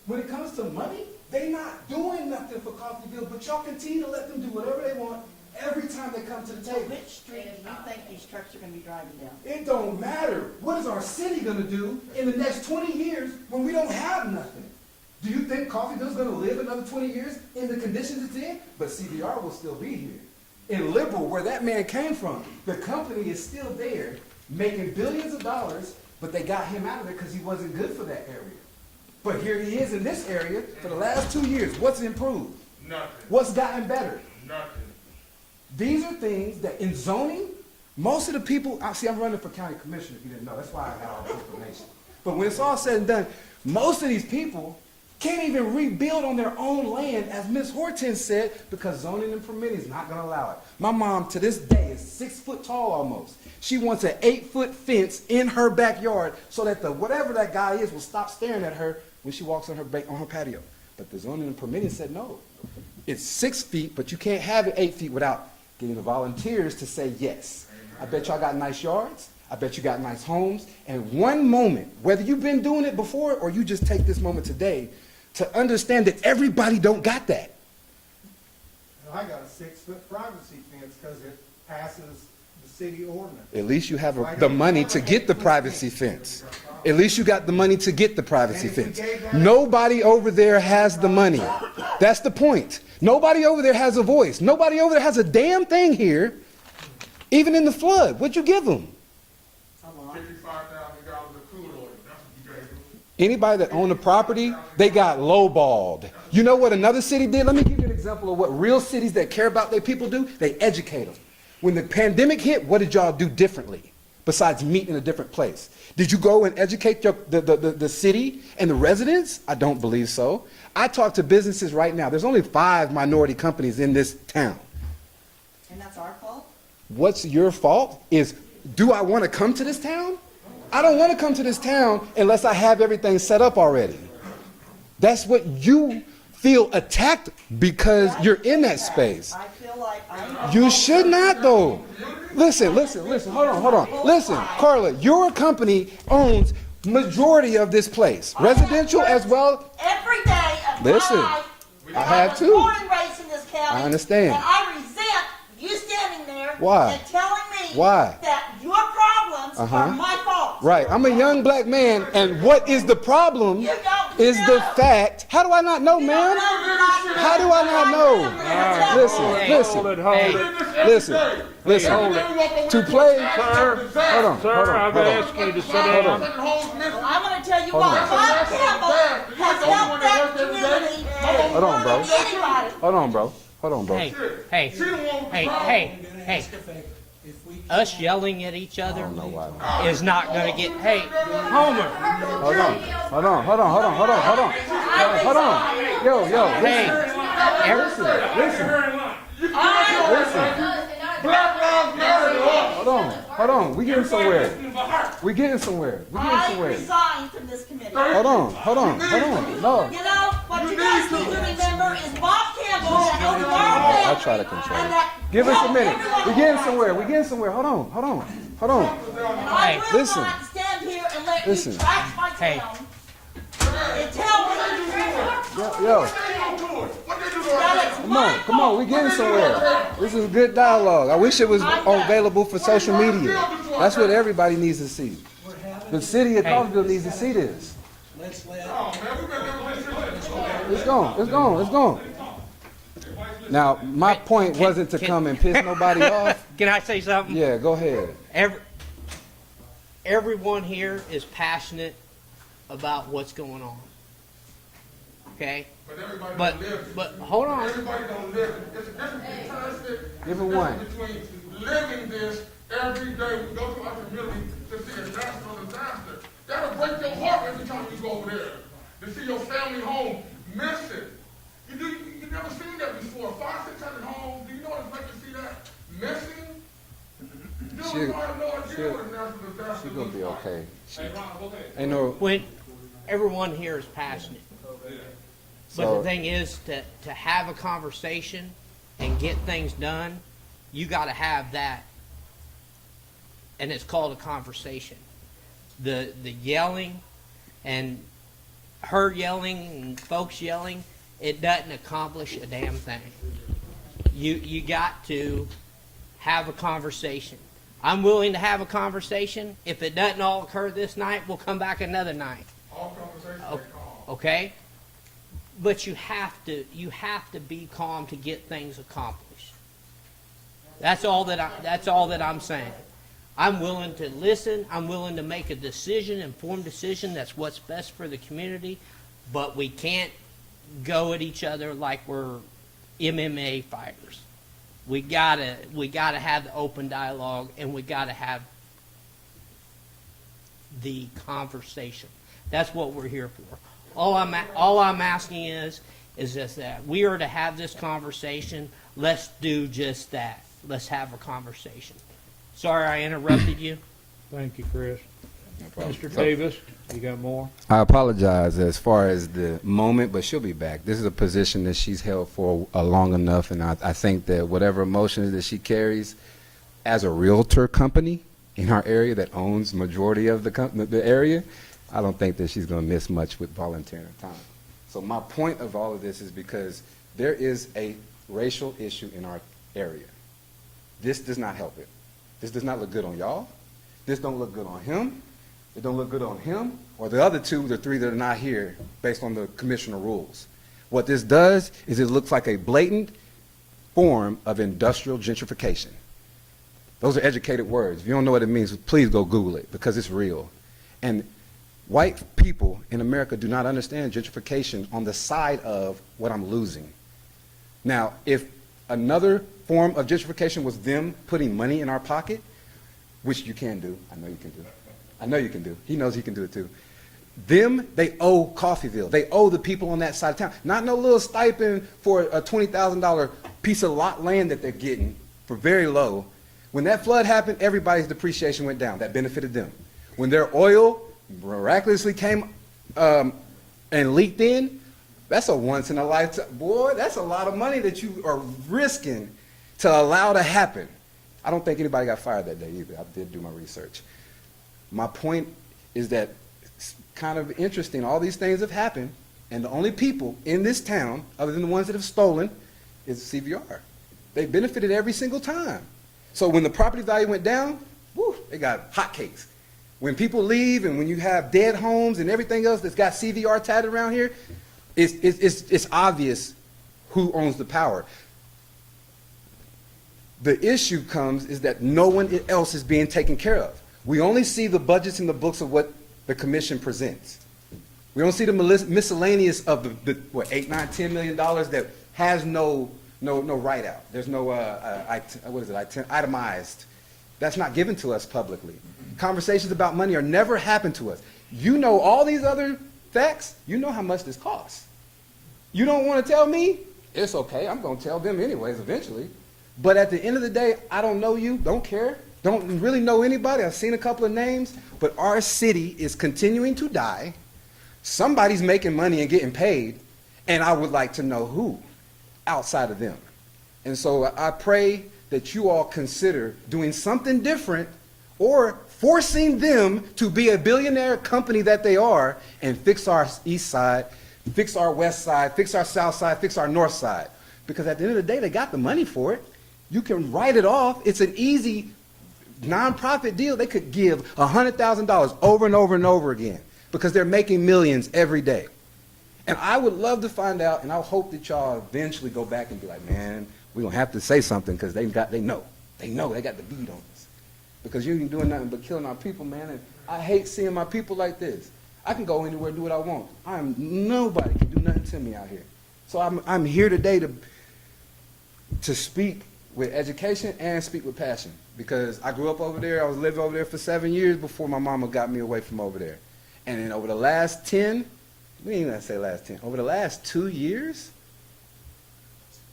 When it comes to money, they not doing nothing for Coffeyville, but y'all continue to let them do whatever they want every time they come to the So table. which street do you think these trucks are going to be driving down? It don't matter. What is our city going to do in the next 20 years when we don't have nothing? Do you think Coffeyville's going to live another 20 years in the conditions it's in? But CVR will still be here. In Liberal, where that man came from, the company is still there, making billions of dollars, but they got him out of it because he wasn't good for that area. But here he is in this area for the last 2 years. What's improved? Nothing. What's gotten better? Nothing. These are things that in zoning, most of the people, I'm running for county commissioner, if you didn't know. That's why I got all this information. But when it's all said and done, most of these people can't even rebuild on their own land, as Ms. Hortense said, because zoning and permitting is not going to allow it. My mom, to this day, is 6 foot tall almost. She wants an 8-foot fence in her backyard so that whatever that guy is will stop staring at her when she walks on her patio. But the zoning and permitting said no. It's 6 feet, but you can't have it 8 feet without getting the volunteers to say yes. I bet y'all got nice yards. I bet you got nice homes. And one moment, whether you've been doing it before or you just take this moment today to understand that everybody don't got that. I got a 6-foot privacy fence because it passes the city ordinance. At least you have the money to get the privacy fence. At least you got the money to get the privacy fence. Nobody over there has the money. That's the point. Nobody over there has a voice. Nobody over there has a damn thing here. Even in the flood, what'd you give them? $55,000 of crude oil. That's what you gave them. Anybody that owned the property, they got lowballed. You know what another city did? Let me give you an example of what real cities that care about their people do. They educate them. When the pandemic hit, what did y'all do differently besides meet in a different place? Did you go and educate the city and the residents? I don't believe so. I talk to businesses right now. There's only 5 minority companies in this town. And that's our fault? What's your fault is, do I want to come to this town? I don't want to come to this town unless I have everything set up already. That's what you feel attacked because you're in that space. I feel like I'm... You should not, though. Listen, hold on. Listen, Carla, your company owns majority of this place, residential as well. Every day of Listen, my life, I have was too. born and raised in this county. I understand. And I resent you standing there Why? and telling me Why? that your problems are my fault. Right. I'm a young black man, and what is the problem is the fact. How do I not know, ma'am? How do I not know? Listen. To play. Sir, Hold on. I've asked you to sit down. I'm gonna tell you what, Bob Campbell has helped that community. Hold on, bro. Anybody. Hold on, bro. Hey. Us yelling at each other is not gonna get, hey, Homer. Hold on. Yo. Hey, Black Lives Matter. Hold on. We getting somewhere. I resigned from this committee. Hold on. No. You know, what you guys need to remember is Bob Campbell that owns our family. I'll try to control and it. that Give us a helped minute. everyone We getting somewhere. Hold on. And I will listen. not stand here and let Listen. you trash my town and tell me what to do. Yo. Come on. We getting somewhere. This is good dialogue. I wish it was available for social media. That's what everybody needs to see. The city of Coffeyville needs to see this. It's gone. Now, my point wasn't to come and piss nobody off. Can I say something? Yeah, go ahead. Everyone here is passionate about what's going on. Okay? But hold on. Everybody don't live it. It's a difference Give it one. between living this every day. We go to our community to see a national disaster. That'll break your heart every time you go over there. To see your family home missing. You've never seen that before. 500, 600 homes. Do you know what it's like to see that missing? She's gonna be okay. Ain't no. When everyone here is passionate. But the thing is, to have a conversation and get things done, you got to have that. And it's called a conversation. The yelling and her yelling and folks yelling, it doesn't accomplish a damn thing. You got to have a conversation. I'm willing to have a conversation. If it doesn't all occur this night, we'll come back another night. All conversations Okay? But you have to be calm to get things accomplished. That's all that I'm saying. I'm willing to listen. I'm willing to make a decision, informed decision. That's what's best for the community. But we can't go at each other like we're MMA fighters. We gotta have the open dialogue, and we gotta have the conversation. That's what we're here for. All I'm asking is just that we are to have this conversation. Let's do just that. Let's have a conversation. Sorry I interrupted you. Thank you, Chris. No problem. Mr. Davis, you got more? I apologize as far as the moment, but she'll be back. This is a position that she's held for long enough, and I think that whatever emotions that she carries as a realtor company in our area that owns majority of the area, I don't think that she's going to miss much with volunteering her time. So my point of all of this is because there is a racial issue in our area. This does not help it. This does not look good on y'all. This don't look good on him. It don't look good on him or the other two, the three that are not here based on the commissioner rules. What this does is it looks like a blatant form of industrial gentrification. Those are educated words. If you don't know what it means, please go Google it because it's real. And white people in America do not understand gentrification on the side of what I'm losing. Now, if another form of gentrification was them putting money in our pocket, which you can do, I know you can do. I know you can do. He knows he can do it too. They owe Coffeyville. They owe the people on that side of town. Not no little stipend for a $20,000 piece of lot land that they're getting for very low. When that flood happened, everybody's depreciation went down. That benefited them. When their oil miraculously came and leaked in, that's a once in a lifetime. Boy, that's a lot of money that you are risking to allow to happen. I don't think anybody got fired that day either. I did do my research. My point is that it's kind of interesting. All these things have happened, and the only people in this town, other than the ones that have stolen, is CVR. They benefited every single time. So when the property value went down, woo, they got hotcakes. When people leave and when you have dead homes and everything else that's got CVR tatted around here, it's obvious who owns the power. The issue comes is that no one else is being taken care of. We only see the budgets in the books of what the commission presents. We don't see the miscellaneous of the what, $8, $9, $10 million that has no write-out. There's no, itemized. That's not given to us publicly. Conversations about money are never happened to us. You know all these other facts. You know how much this costs. You don't want to tell me? It's okay. I'm going to tell them anyways eventually. But at the end of the day, I don't know you, don't care, don't really know anybody. I've seen a couple of names, but our city is continuing to die. Somebody's making money and getting paid, and I would like to know who outside of them. And so I pray that you all consider doing something different or forcing them to be a billionaire company that they are and fix our east side, fix our west side, fix our south side, fix our north side. Because at the end of the day, they got the money for it. You can write it off. It's an easy nonprofit deal. They could give $100,000 over and over and over again because they're making millions every day. And I would love to find out, and I hope that y'all eventually go back and be like, man, we're going to have to say something because they got the beat on us. Because you ain't doing nothing but killing our people, man. And I hate seeing my people like this. I can go anywhere and do what I want. Nobody can do nothing to me out here. So I'm here today to speak with education and speak with passion, because I grew up over there. I was living over there for 7 years before my mama got me away from over there. And then over the last 10, we ain't gonna say last 10, over the last 2 years,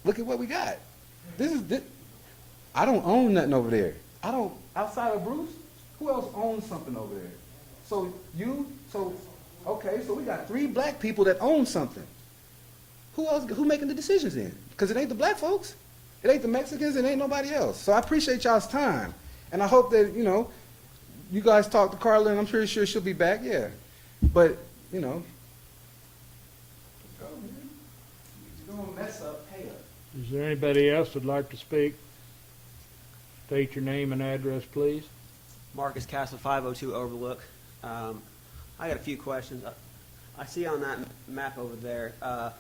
look at what we got. I don't own nothing over there. Outside of Bruce, who else owns something over there? So we got 3 black people that own something. Who making the decisions then? Because it ain't the black folks. It ain't the Mexicans, it ain't nobody else. So I appreciate y'all's time. And I hope that, you guys talk to Carla, and I'm pretty sure she'll be back, yeah. But, you're going to mess up, pay up. Is there anybody else that'd like to speak? State your name and address, please. Marcus Castle, 502 Overlook. I got a few questions. I see on that map over there, I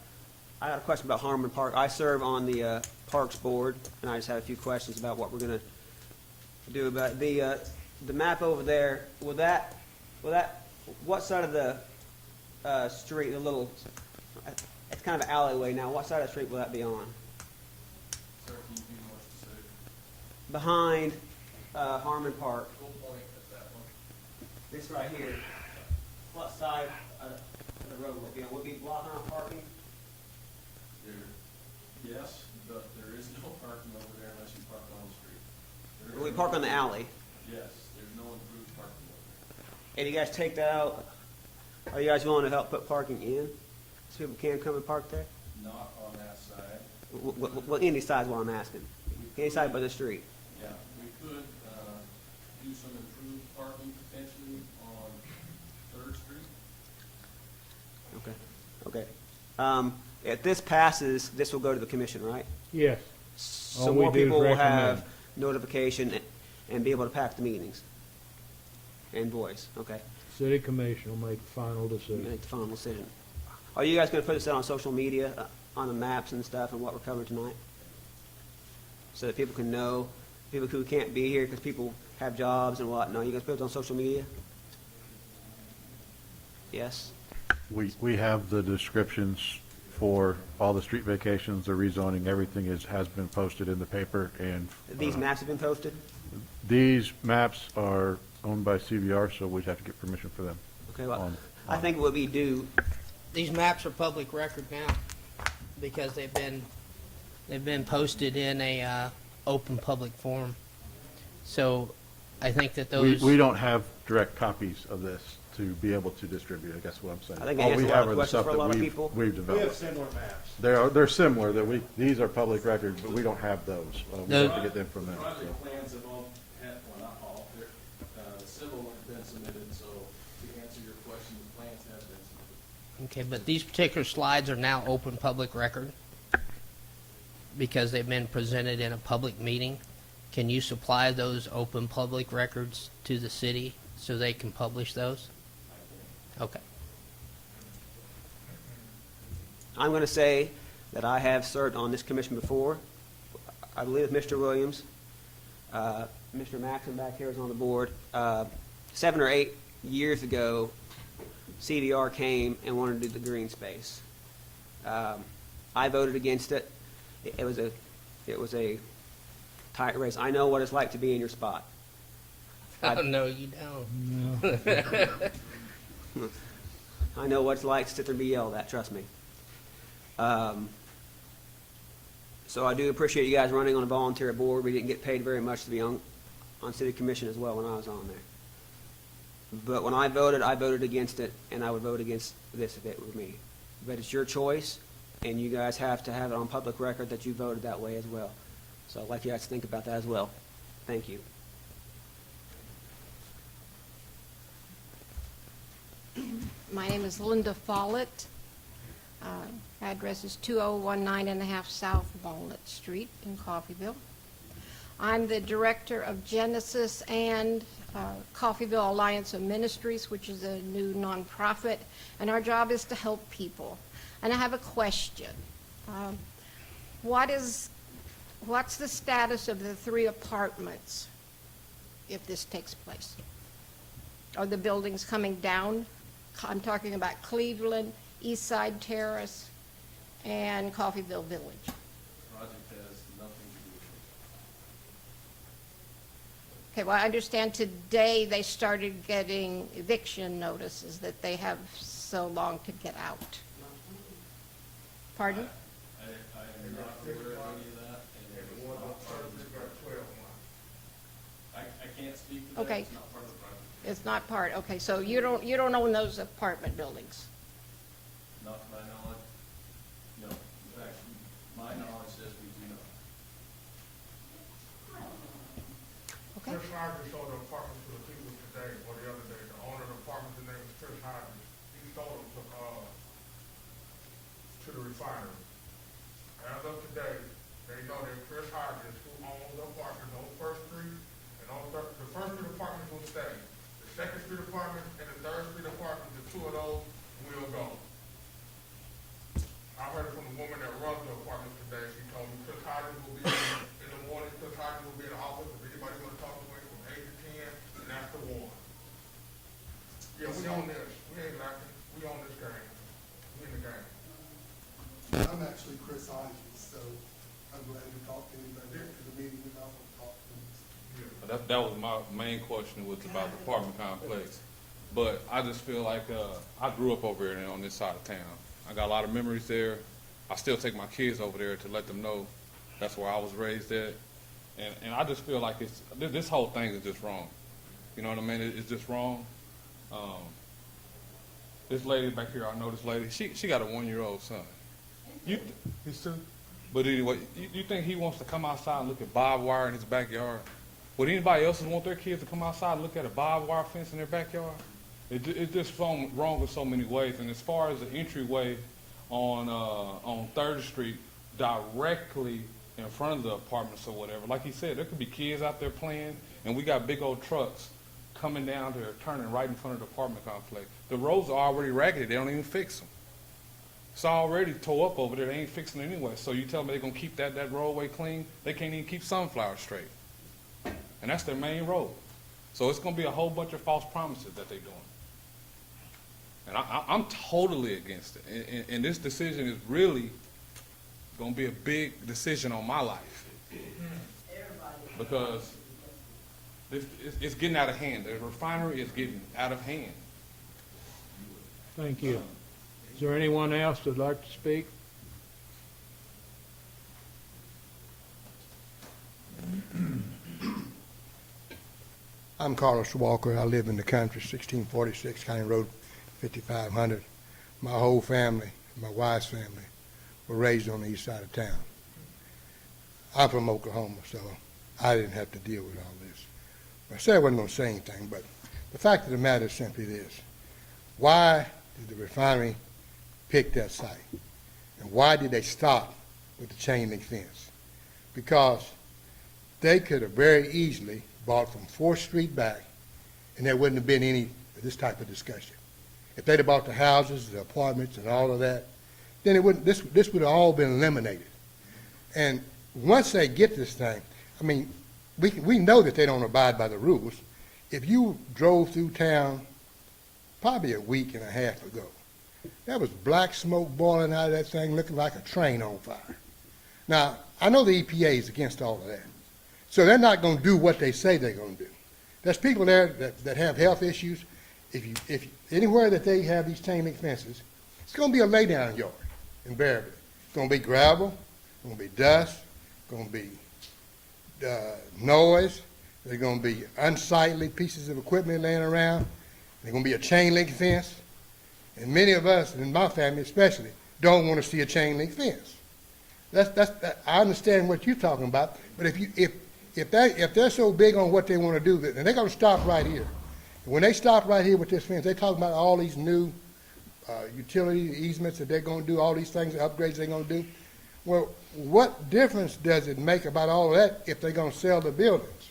got a question about Harmon Park. I serve on the Parks Board, and I just have a few questions about what we're going to do about the map over there. What side of the street, it's kind of an alleyway now. What side of the street will that be on? Sir, can you be more specific? Behind Harmon Park. Full point at that one. This right here. What side of the road will it be on? Will it be blocking off parking? Yes, but there is no parking over there unless you park on the street. Will we park on the alley? Yes, there's no improved parking over there. And you guys take that out? Are you guys willing to help put parking in so people can come and park there? Not on that side. Well, any side is what I'm asking. Any side but the street. Yeah, we could do some improved parking potentially on 3rd Street. Okay. If this passes, this will go to the commission, right? Yes. So more people will have notification and be able to pack the meetings and voice. Okay. City Commission will make the final decision. Make the final decision. Are you guys going to put this out on social media, on the maps and stuff, and what we're covering tonight, so that people can know, people who can't be here because people have jobs and whatnot? You guys put it on social media? Yes. We have the descriptions for all the street vacations, the rezoning, everything has been posted in the paper, and These maps have been posted? these maps are owned by CVR, so we'd have to get permission for them. Okay, well, I think what we do, These maps are public record now because they've been posted in a open public forum. So I think that those We don't have direct copies of this to be able to distribute, I guess what I'm saying. I think it All answers we a lot have of are the questions stuff for a that lot of people. we've We developed. have similar maps. They're similar, these are public records, but we don't have those. We have to get them from them. Project plans have all had, well, not all, the civil have been submitted, so to answer your question, the plans have been submitted. Okay, but these particular slides are now open public record because they've been presented in a public meeting. Can you supply those open public records to the city so they can publish those? Okay. I'm going to say that I have served on this commission before. I believe with Mr. Williams. Mr. Maxon back here was on the board. 7 or 8 years ago, CDR came and wanted to do the green space. I voted against it. It was a tight race. I know what it's like to be in your spot. Oh, no, you don't. I know what it's like to sit there and be yelled at, trust me. So I do appreciate you guys running on a volunteer board. We didn't get paid very much to be on city commission as well when I was on there. But when I voted against it, and I would vote against this if it were me. But it's your choice, and you guys have to have it on public record that you voted that way as well. So I'd like you guys to think about that as well. Thank you. My name is Linda Follett. Address is 2019.5 South Walnut Street in Coffeyville. I'm the director of Genesis and Coffeyville Alliance of Ministries, which is a new nonprofit, and our job is to help people. And I have a question. What's the status of the 3 apartments if this takes place? Are the buildings coming down? I'm talking about Cleveland, Eastside Terrace, and Coffeyville Village. Project has nothing to do with it. Okay, well, I understand today they started getting eviction notices that they have so long to get out. Pardon? I am not aware of any of that, and it was not part of this project. I can't speak to that. Okay. It's not part of the project. It's not part, okay, so you don't own those apartment buildings? Not to my knowledge, no. In fact, my knowledge says we do not. Okay. Chris Hodges sold an apartment to the people today, or the other day. The owner of the apartment, his name is Chris Hodges. He sold them to the refinery. As of today, they know that Chris Hodges, who owns the apartments on First Street, and on the First Street apartments will stay. The Second Street apartment and the Third Street apartment, the 2 of those will go. I heard it from the woman that runs the apartment today. She told me Chris Hodges will be in the morning. Chris Hodges will be in the office. If anybody want to talk to him from 8 to 10, and that's the one. Yeah, we on this. We ain't lacking. We on this game. We in the game. I'm actually Chris Hodges, so I'm glad to talk to anybody at the meeting if I want to talk to them. That was my main question, was about the apartment complex. But I just feel like I grew up over here on this side of town. I got a lot of memories there. I still take my kids over there to let them know that's where I was raised at. And I just feel like this whole thing is just wrong. You know what I mean? It's just wrong. This lady back here, I know this lady, she got a 1-year-old son. He's 2? But anyway, you think he wants to come outside and look at barbed wire in his backyard? Would anybody else want their kids to come outside and look at a barbed wire fence in their backyard? It's just wrong in so many ways. And as far as the entryway on 3rd Street, directly in front of the apartments or whatever, like he said, there could be kids out there playing, and we got big old trucks coming down there, turning right in front of the apartment complex. The roads are already raggedy. They don't even fix them. It's already tore up over there. They ain't fixing it anyway. So you tell me they're going to keep that roadway clean? They can't even keep Sunflower straight. And that's their main road. So it's going to be a whole bunch of false promises that they're doing. And I'm totally against it. And this decision is really going to be a big decision on my life. Because it's getting out of hand. The refinery is getting out of hand. Thank you. Is there anyone else that'd like to speak? I'm Carlos Walker. I live in the country, 1646 County Road 5500. My whole family, my wife's family, were raised on the east side of town. I'm from Oklahoma, so I didn't have to deal with all this. I said I wasn't going to say anything, but the fact of the matter is simply this. Why did the refinery pick that site? And why did they stop with the chain link fence? Because they could have very easily bought from 4th Street back and there wouldn't have been any of this type of discussion. If they'd have bought the houses, the apartments, and all of that, then it wouldn't. This would have all been eliminated. And once they get this thing, I mean, we know that they don't abide by the rules. If you drove through town probably a week and a half ago, there was black smoke boiling out of that thing looking like a train on fire. Now, I know the EPA is against all of that. So they're not going to do what they say they're going to do. There's people there that have health issues. If anywhere that they have these chain link fences, it's going to be a laydown yard, invariably. It's going to be gravel, it's going to be dust, it's going to be noise, there's going to be unsightly pieces of equipment laying around, there's going to be a chain link fence, and many of us, in my family especially, don't want to see a chain link fence. I understand what you're talking about, but if they're so big on what they want to do, then they're going to stop right here. And when they stop right here with this fence, they talk about all these new utility easements that they're going to do, all these things, upgrades they're going to do. Well, what difference does it make about all of that if they're going to sell the buildings?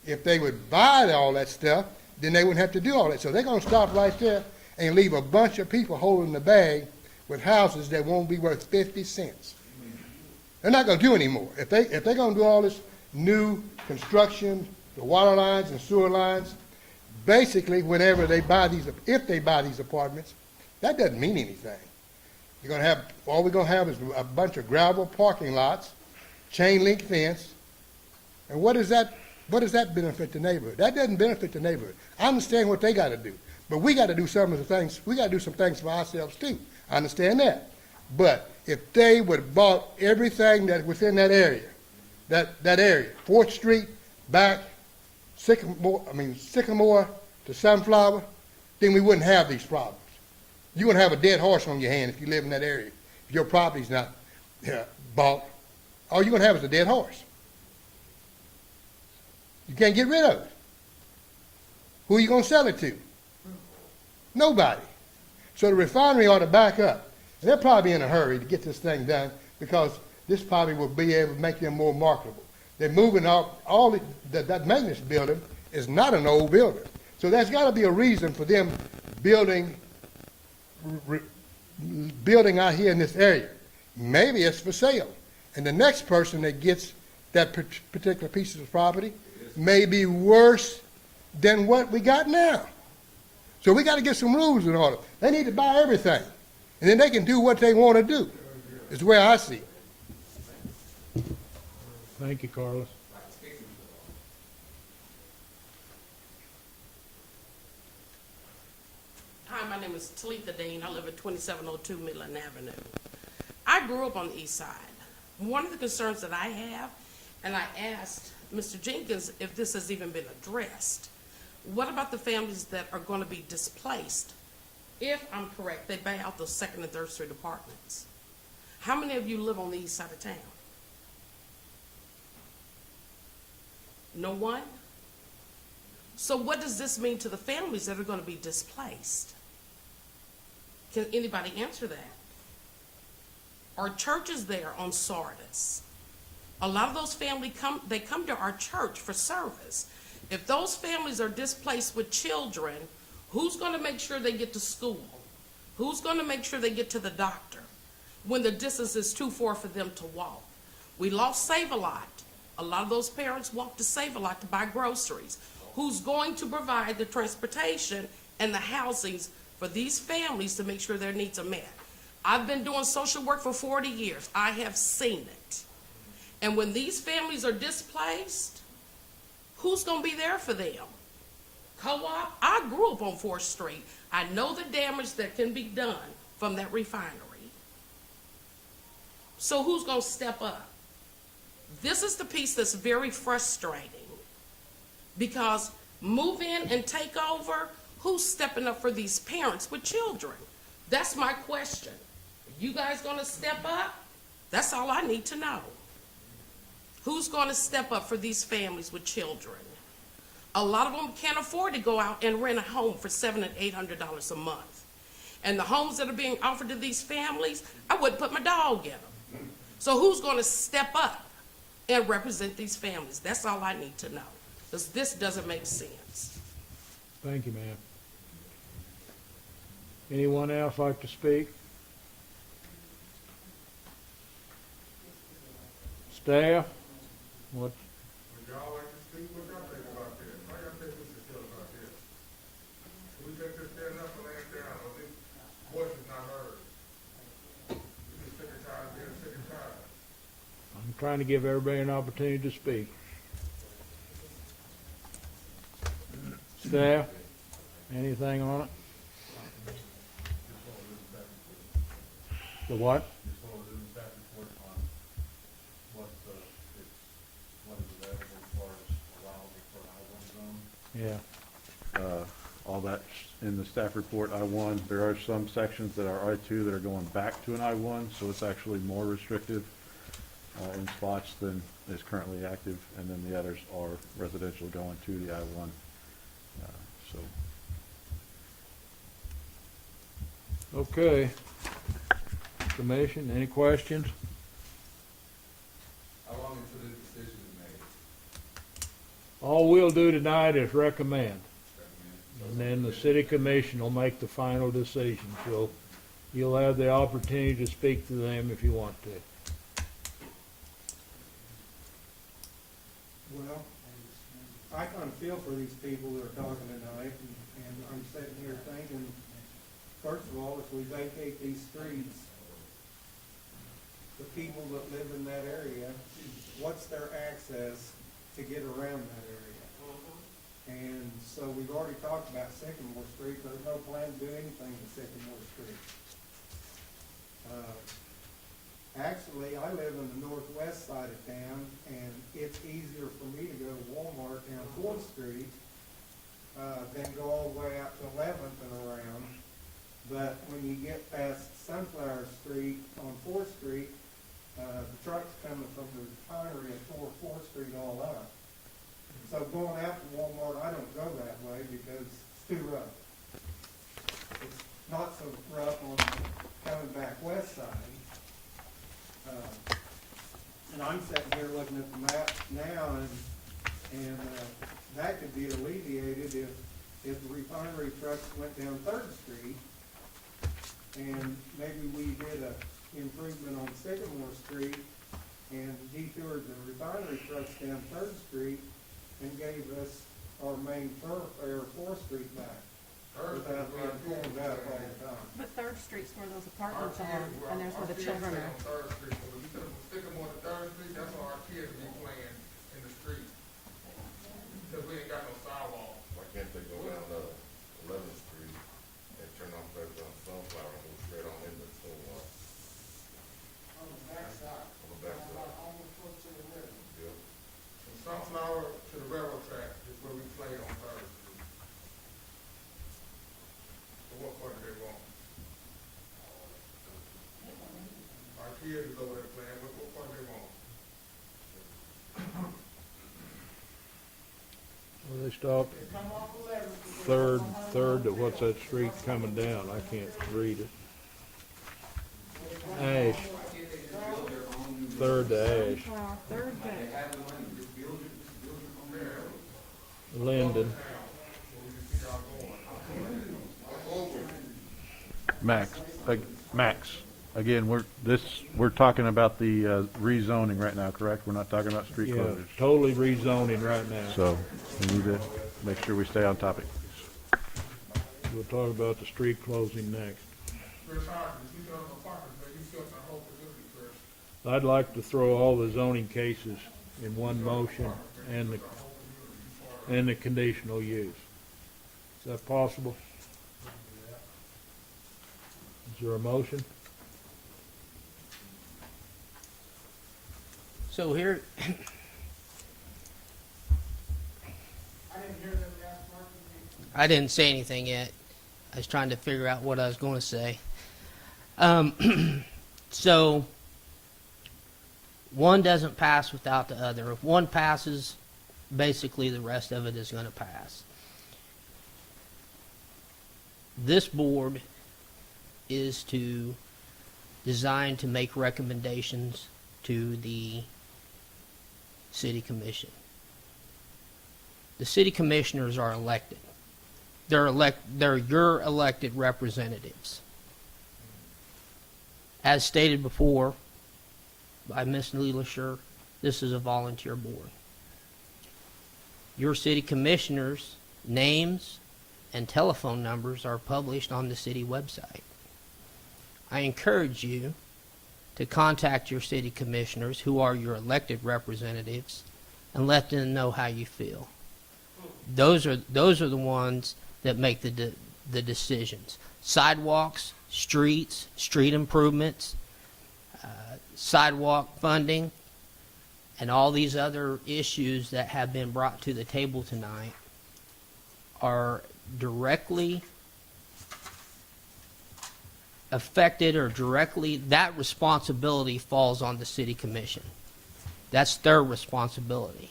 If they would buy all that stuff, then they wouldn't have to do all that. So they're going to stop right there and leave a bunch of people holding the bag with houses that won't be worth 50 cents. They're not going to do any more. If they're going to do all this new construction, the water lines and sewer lines, basically whenever they buy these, if they buy these apartments, that doesn't mean anything. You're going to have, all we're going to have is a bunch of gravel parking lots, chain link fence, and what does that benefit the neighborhood? That doesn't benefit the neighborhood. I understand what they got to do, but we got to do some of the things, we got to do some things for ourselves too. I understand that. But if they would have bought everything that within that area, that area, 4th Street, back, Sycamore to Sunflower, then we wouldn't have these problems. You're going to have a dead horse on your hand if you live in that area. If your property's not bought, all you're going to have is a dead horse. You can't get rid of it. Who are you going to sell it to? Nobody. So the refinery ought to back up. And they're probably in a hurry to get this thing done because this probably will be able to make them more marketable. They're moving that maintenance building is not an old building. So there's got to be a reason for them building out here in this area. Maybe it's for sale. And the next person that gets that particular piece of property may be worse than what we got now. So we got to get some rules in order. They need to buy everything. And then they can do what they want to do, is the way I see it. Thank you, Carlos. Hi, my name is Talitha Dean. I live at 2702 Midland Avenue. I grew up on the east side. One of the concerns that I have, and I asked Mr. Jenkins if this has even been addressed, what about the families that are going to be displaced? If I'm correct, they buy out those 2nd and 3rd Street apartments. How many of you live on the east side of town? No one? So what does this mean to the families that are going to be displaced? Can anybody answer that? Our churches there on Sardis. A lot of those families come to our church for service. If those families are displaced with children, who's going to make sure they get to school? Who's going to make sure they get to the doctor when the distance is too far for them to walk? We lost Save-A-Lot. A lot of those parents walk to Save-A-Lot to buy groceries. Who's going to provide the transportation and the housings for these families to make sure their needs are met? I've been doing social work for 40 years. I have seen it. And when these families are displaced, who's going to be there for them? Co-op? I grew up on 4th Street. I know the damage that can be done from that refinery. So who's going to step up? This is the piece that's very frustrating because move in and take over, who's stepping up for these parents with children? That's my question. Are you guys going to step up? That's all I need to know. Who's going to step up for these families with children? A lot of them can't afford to go out and rent a home for $700 and $800 a month. And the homes that are being offered to these families, I wouldn't put my dog in them. So who's going to step up and represent these families? That's all I need to know, because this doesn't make sense. Thank you, ma'am. Anyone else like to speak? Staff? What? Would y'all like to speak? What y'all think about this? How y'all think we should feel about this? Should we take this stand up and lay it down, or this voice is not heard? We just sick and tired of being sick and tired. I'm trying to give everybody an opportunity to speak. Staff? Anything on it? The what? Just want to do the staff report on what is available as far as allowable for I-1 zone. Yeah. All that's in the staff report, I-1. There are some sections that are I-2 that are going back to an I-1, so it's actually more restrictive in spots than is currently active, and then the others are residential going to the I-1. So. Okay. Commission, any questions? How long until the decision is made? All we'll do tonight is recommend. And then the city commission will make the final decision. So you'll have the opportunity to speak to them if you want to. Well, I kind of feel for these people that are talking tonight, and I'm sitting here thinking, first of all, if we vacate these streets, the people that live in that area, what's their access to get around that area? And so we've already talked about Sycamore Street. There's no plan to do anything to Sycamore Street. Actually, I live in the northwest side of town, and it's easier for me to go to Walmart down 4th Street than go all the way out to 11th and around. But when you get past Sunflower Street on 4th Street, the trucks coming from the refinery and tore 4th Street all up. So going out to Walmart, I don't go that way because it's too rough. It's not so rough on coming back west side. And I'm sitting here looking at the map now, and that could be alleviated if the refinery trucks went down 3rd Street, and maybe we did a improvement on Sycamore Street and detoured the refinery trucks down 3rd Street and gave us our main thoroughfare 4th Street back without being pulled out all the time. But 3rd Street's where those apartments are, and there's where the children are. 3rd Street, so when you took from Sycamore to 3rd Street, that's where our kids be playing in the street. Because we ain't got no sidewalk. Why can't they go down 11th Street and turn off right down Sunflower and go straight on into Stonewall? On the backside. On the backside. Almost close to the river. Yeah. From Sunflower to the railroad track is where we play on 3rd Street. So what part do they want? Our kids is over there playing, what part do they want? Well, they stop third to what's that street coming down? I can't read it. Ash. 3rd to Ash. Wow, 3rd to. Linden. Max, again, we're talking about the rezoning right now, correct? We're not talking about street Yeah, closures. totally rezoning right now. So we need to make sure we stay on topic. We'll talk about the street closing next. Chris Hodges, you got an apartment, but you filled the whole facility, Chris. I'd like to throw all the zoning cases in one motion and the conditional use. Is that possible? Is there a motion? So here, I didn't say anything yet. I was trying to figure out what I was going to say. So one doesn't pass without the other. If one passes, basically the rest of it is going to pass. This board is to design to make recommendations to the city commission. The city commissioners are elected. they're your elected representatives. As stated before by Ms. Leelisher, this is a volunteer board. Your city commissioners' names and telephone numbers are published on the city website. I encourage you to contact your city commissioners, who are your elected representatives, and let them know how you feel. Those are the ones that make the decisions. Sidewalks, streets, street improvements, sidewalk funding, and all these other issues that have been brought to the table tonight are directly affected, or directly, that responsibility falls on the city commission. That's their responsibility.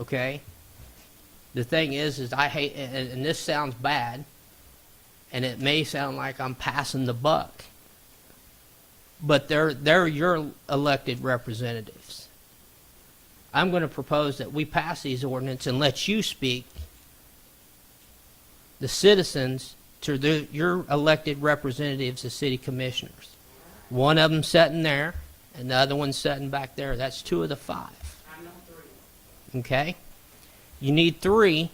Okay? The thing is I hate, and this sounds bad, and it may sound like I'm passing the buck, but they're your elected representatives. I'm going to propose that we pass these ordinances and let you speak, the citizens, to your elected representatives as city commissioners. One of them sitting there, and the other one sitting back there. That's 2 of the 5. I know 3. Okay? You need 3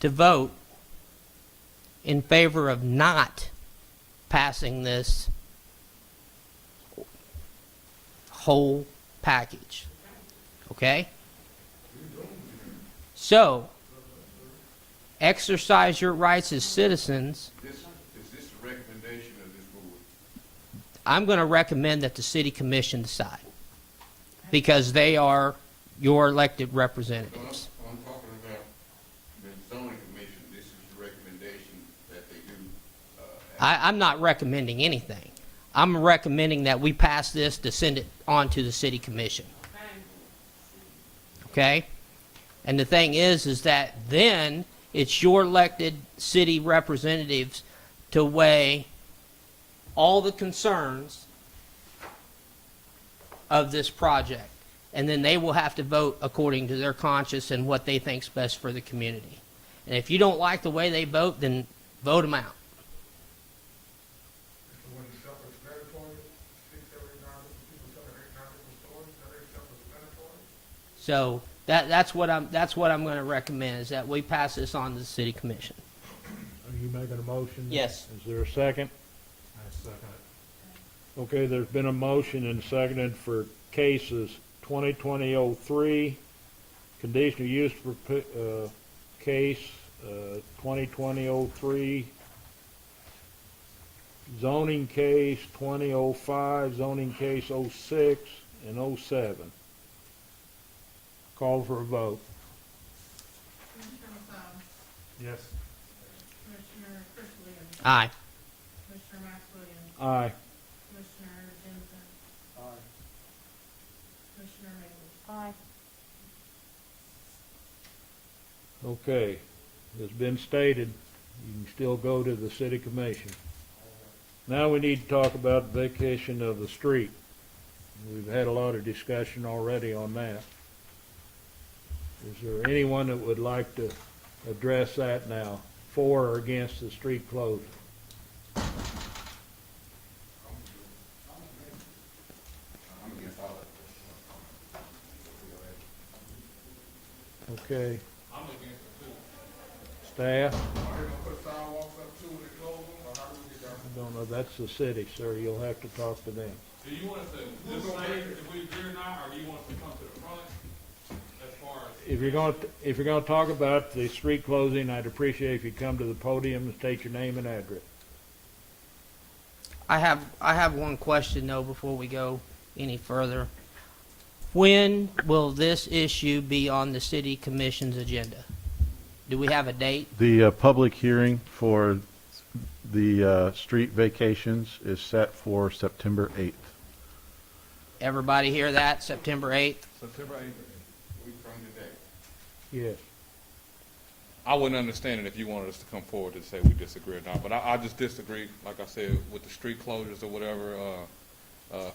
to vote in favor of not passing this whole package. Okay? So, exercise your rights as citizens. Is this a recommendation of this board? I'm going to recommend that the city commission decide, because they are your elected representatives. I'm talking about the zoning commission. This is the recommendation that they do. I'm not recommending anything. I'm recommending that we pass this to send it on to the city commission. Okay? And the thing is that then it's your elected city representatives to weigh all the concerns of this project. And then they will have to vote according to their conscience and what they think's best for the community. And if you don't like the way they vote, then vote them out. So that's what I'm going to recommend, is that we pass this on to the city commission. Are you making a motion? Yes. Is there a second? I second it. Okay, there's been a motion and seconded for cases 2020-03, conditional use for case 2020-03, zoning case 2005, zoning case 06, and 07. Call for a vote. Commissioner Masala, Yes. Commissioner Chris Williams, Aye. Commissioner Max Williams, Aye. Commissioner Jensen, Aye. Commissioner Mays. Aye. Okay, it's been stated, you can still go to the city commission. Now we need to talk about vacation of the street. We've had a lot of discussion already on that. Is there anyone that would like to address that now, for or against the street closure? Okay. I'm against it too. Staff? Are they gonna put sidewalks up too when they close them, or how do we get down? I don't know, that's the city, sir, you'll have to talk to them. Do you want us to just say if we agree or not, or do you want us to come to the front as far as? If you're gonna talk about the street closing, I'd appreciate if you come to the podium and state your name and address. I have one question, though, before we go any further. When will this issue be on the city commission's agenda? Do we have a date? The public hearing for the street vacations is set for September 8th. Everybody hear that? September 8th? September 8th. We from today. Yes. I wouldn't understand it if you wanted us to come forward to say we disagree or not, but I just disagree, like I said, with the street closures or whatever,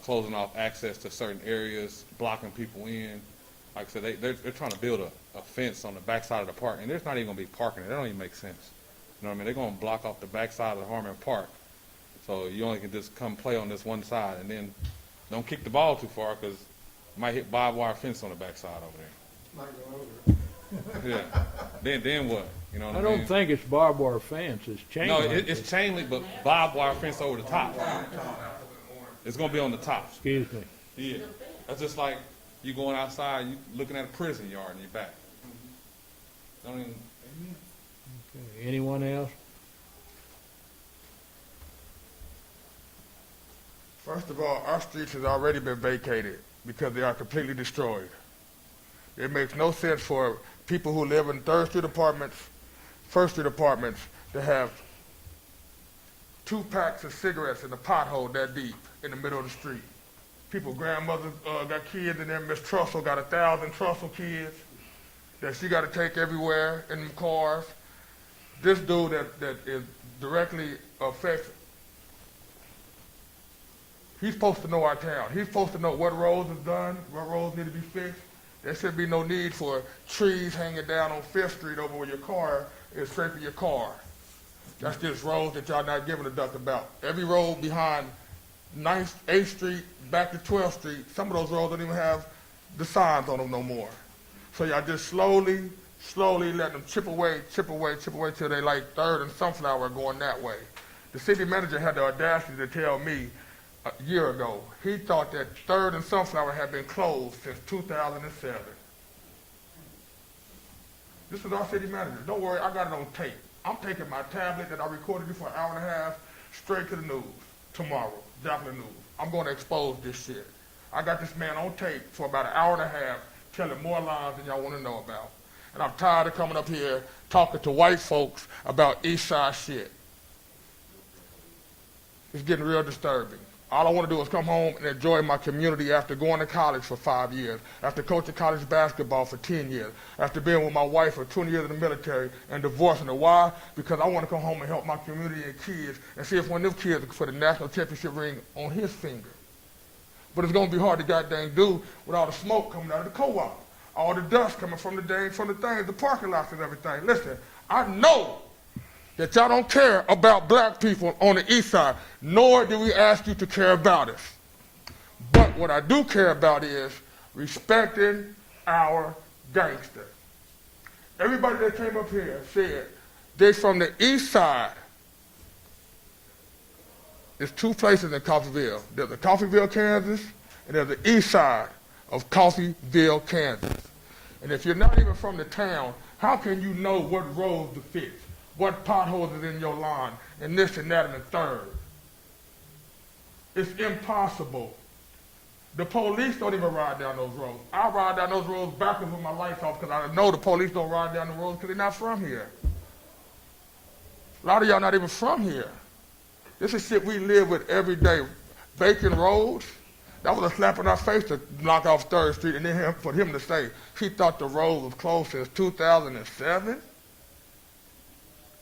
closing off access to certain areas, blocking people in. Like I said, they're trying to build a fence on the backside of the park, and there's not even gonna be parking there. That don't even make sense. You know what I mean? They're gonna block off the backside of the Harmon Park, so you only can just come play on this one side, and then don't kick the ball too far, because you might hit barbed wire fence on the backside over there. Might go over. Yeah. Then what? You know what I mean? I don't think it's barbed wire fence, it's chain No, link. it's chain link, but barbed wire fence over the top. It's gonna be on the top. Excuse me. Yeah. That's just like you going outside, you looking at a prison yard in your back. Don't even. Okay, anyone else? First of all, our streets has already been vacated because they are completely destroyed. It makes no sense for people who live in 3rd Street apartments, 1st Street apartments, to have 2 packs of cigarettes in a pothole that deep in the middle of the street. People's grandmothers got kids in there. Miss Trussell got 1,000 Trussell kids that she got to take everywhere in them cars. This dude that is directly affects, he's supposed to know our town. He's supposed to know what roads is done, what roads need to be fixed. There should be no need for trees hanging down on 5th Street over where your car is scraping your car. That's just roads that y'all not giving a duck about. Every road behind 9th, 8th Street, back to 12th Street, some of those roads don't even have the signs on them no more. So y'all just slowly let them chip away till they like 3rd and Sunflower going that way. The city manager had the audacity to tell me a year ago, he thought that 3rd and Sunflower had been closed since 2007. This is our city manager. Don't worry, I got it on tape. I'm taking my tablet that I recorded you for an hour and a half straight to the news tomorrow, Joplin News. I'm going to expose this shit. I got this man on tape for about an hour and a half telling more lies than y'all want to know about. And I'm tired of coming up here talking to white folks about East Side shit. It's getting real disturbing. All I want to do is come home and enjoy my community after going to college for 5 years, after coaching college basketball for 10 years, after being with my wife for 20 years in the military and divorcing her. Why? Because I want to come home and help my community and kids and see if one of them kids can put a national championship ring on his finger. But it's going to be hard to goddamn do with all the smoke coming out of the co-op, all the dust coming from the things, the parking lots and everything. Listen, I know that y'all don't care about black people on the east side, nor do we ask you to care about us. But what I do care about is respecting our gangster. Everybody that came up here said they from the east side. There's 2 places in Coffeyville. There's the Coffeyville, Kansas, and there's the east side of Coffeyville, Kansas. And if you're not even from the town, how can you know what roads to fix? What potholes is in your line, and this and that and the third? It's impossible. The police don't even ride down those roads. I ride down those roads backwards with my lights off because I know the police don't ride down the roads because they're not from here. A lot of y'all not even from here. This is shit we live with every day. Vacant roads, that was a slap in our face to knock off 3rd Street and then for him to say he thought the road was closed since 2007.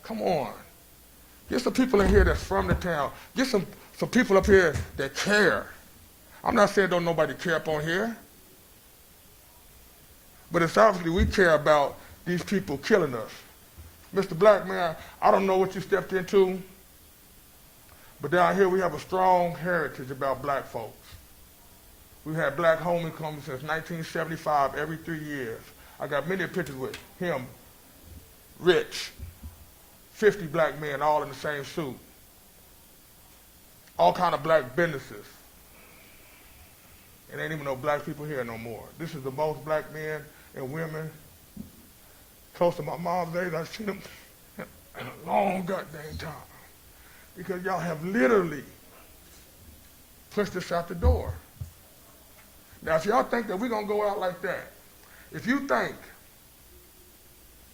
Come on. Get some people in here that's from the town. Get some people up here that care. I'm not saying don't nobody care up on here. But it's obviously we care about these people killing us. Mr. Black Man, I don't know what you stepped into, but down here we have a strong heritage about black folks. We've had black homecoming since 1975, every 3 years. I got many pictures with him, Rich, 50 black men all in the same suit. All kind of black businesses. It ain't even no black people here no more. This is the most black men and women close to my mom's age I've seen them in a long goddamn time. Because y'all have literally pushed us out the door. Now, if y'all think that we're going to go out like that, if you think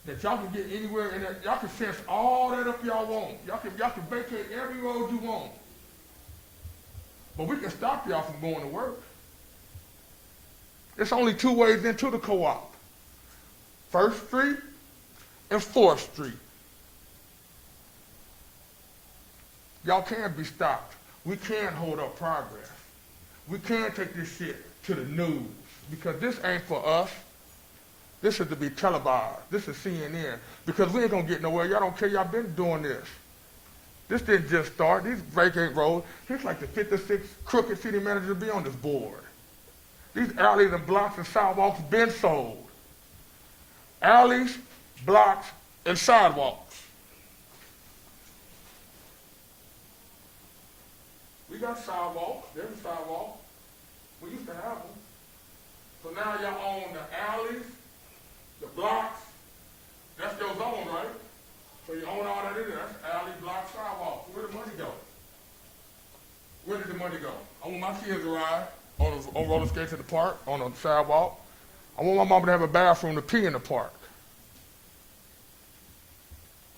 that y'all can get anywhere in that, y'all can fence all that up y'all want. Y'all can vacate every road you want. But we can stop y'all from going to work. There's only 2 ways into the co-op. 1st Street and 4th Street. Y'all can't be stopped. We can't hold up progress. We can't take this shit to the news because this ain't for us. This is to be televised. This is CNN. Because we ain't gonna get nowhere. Y'all don't care. Y'all been doing this. This didn't just start. These vacant roads. He's like the 56th crooked city manager to be on this board. These alleys and blocks and sidewalks been sold. Alleys, blocks, and sidewalks. We got sidewalks. There's a sidewalk. We used to have them. So now y'all own the alleys, the blocks. That's your zone, right? So you own all that in there. That's alley, block, sidewalk. Where did the money go? Where did the money go? I want my kids to ride on roller skates in the park, on the sidewalk. I want my mama to have a bathroom to pee in the park.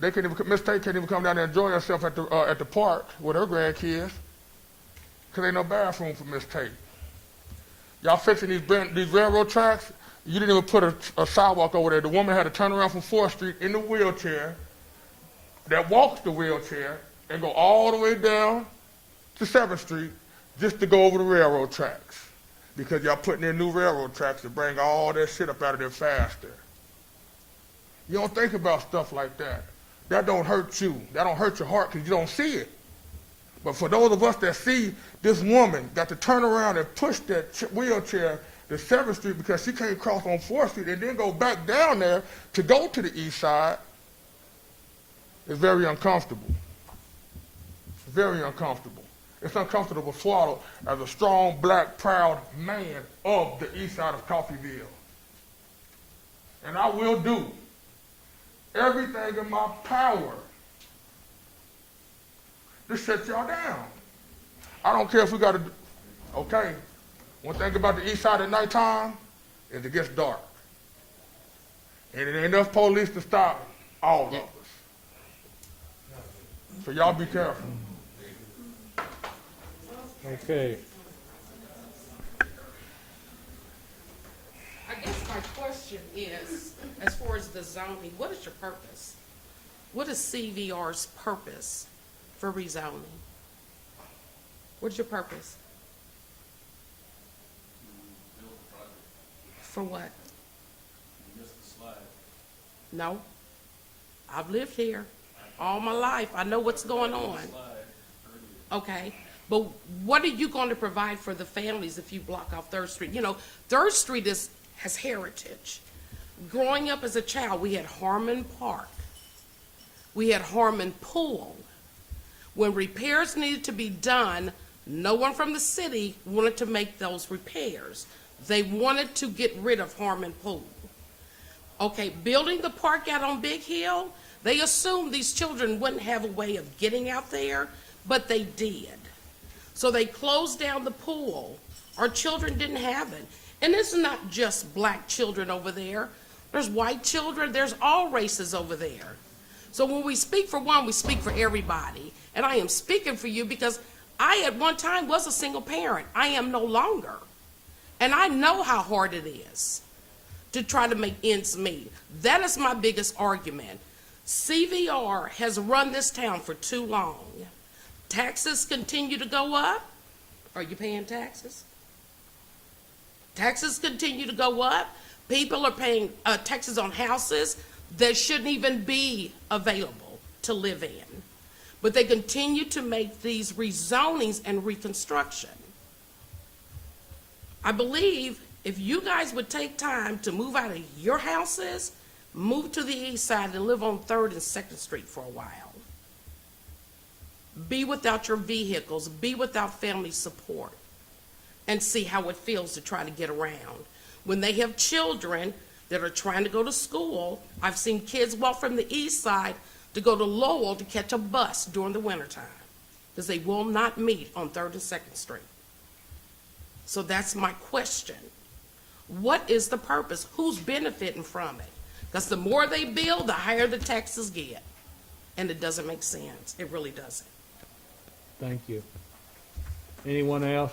They can't even, Miss Tate can't even come down there and enjoy herself at the park with her grandkids because ain't no bathroom for Miss Tate. Y'all fixing these railroad tracks, you didn't even put a sidewalk over there. The woman had to turn around from 4th Street in the wheelchair, that walks the wheelchair, and go all the way down to 7th Street just to go over the railroad tracks. Because y'all putting in new railroad tracks to bring all that shit up out of there faster. You don't think about stuff like that. That don't hurt you. That don't hurt your heart because you don't see it. But for those of us that see this woman got to turn around and push that wheelchair to 7th Street because she can't cross on 4th Street and then go back down there to go to the east side, it's very uncomfortable. It's very uncomfortable. It's uncomfortable to swallow as a strong, black, proud man of the east side of Coffeyville. And I will do everything in my power to shut y'all down. I don't care if we got to, okay, one thing about the east side at nighttime is it gets dark. And it ain't enough police to stop all of us. So y'all be careful. Okay. I guess my question is, as far as the zoning, what is your purpose? What is CVR's purpose for rezoning? What's your purpose? For what? No. I've lived here all my life. I know what's going on. Okay. But what are you going to provide for the families if you block off 3rd Street? You know, 3rd Street has heritage. Growing up as a child, we had Harmon Park. We had Harmon Pool. When repairs needed to be done, no one from the city wanted to make those repairs. They wanted to get rid of Harmon Pool. Okay, building the park out on Big Hill, they assumed these children wouldn't have a way of getting out there, but they did. So they closed down the pool. Our children didn't have it. And it's not just black children over there. There's white children. There's all races over there. So when we speak for one, we speak for everybody. And I am speaking for you because I at one time was a single parent. I am no longer. And I know how hard it is to try to make ends meet. That is my biggest argument. CVR has run this town for too long. Taxes continue to go up. Are you paying taxes? Taxes continue to go up. People are paying taxes on houses that shouldn't even be available to live in. But they continue to make these rezonings and reconstruction. I believe if you guys would take time to move out of your houses, move to the east side and live on 3rd and 2nd Street for a while. Be without your vehicles, be without family support, and see how it feels to try to get around. When they have children that are trying to go to school, I've seen kids walk from the east side to go to Lowell to catch a bus during the wintertime because they will not meet on 3rd and 2nd Street. So that's my question. What is the purpose? Who's benefiting from it? Because the more they build, the higher the taxes get. And it doesn't make sense. It really doesn't. Thank you. Anyone else?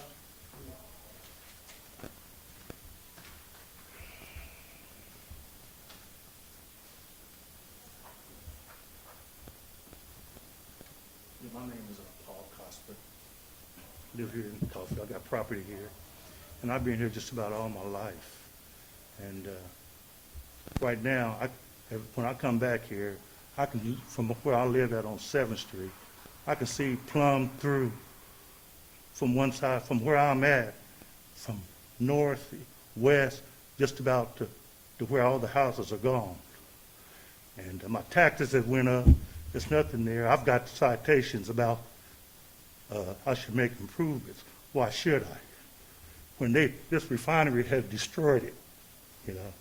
My name is Paul Cosper. Live here in Coffeyville. I got property here. And I've been here just about all my life. And right now, when I come back here, I can, from where I live at on 7th Street, I can see plumb through from one side, from where I'm at, from north, west, just about to where all the houses are gone. And my taxes have went up. There's nothing there. I've got citations about I should make improvements. Why should I? When this refinery has destroyed it, you know,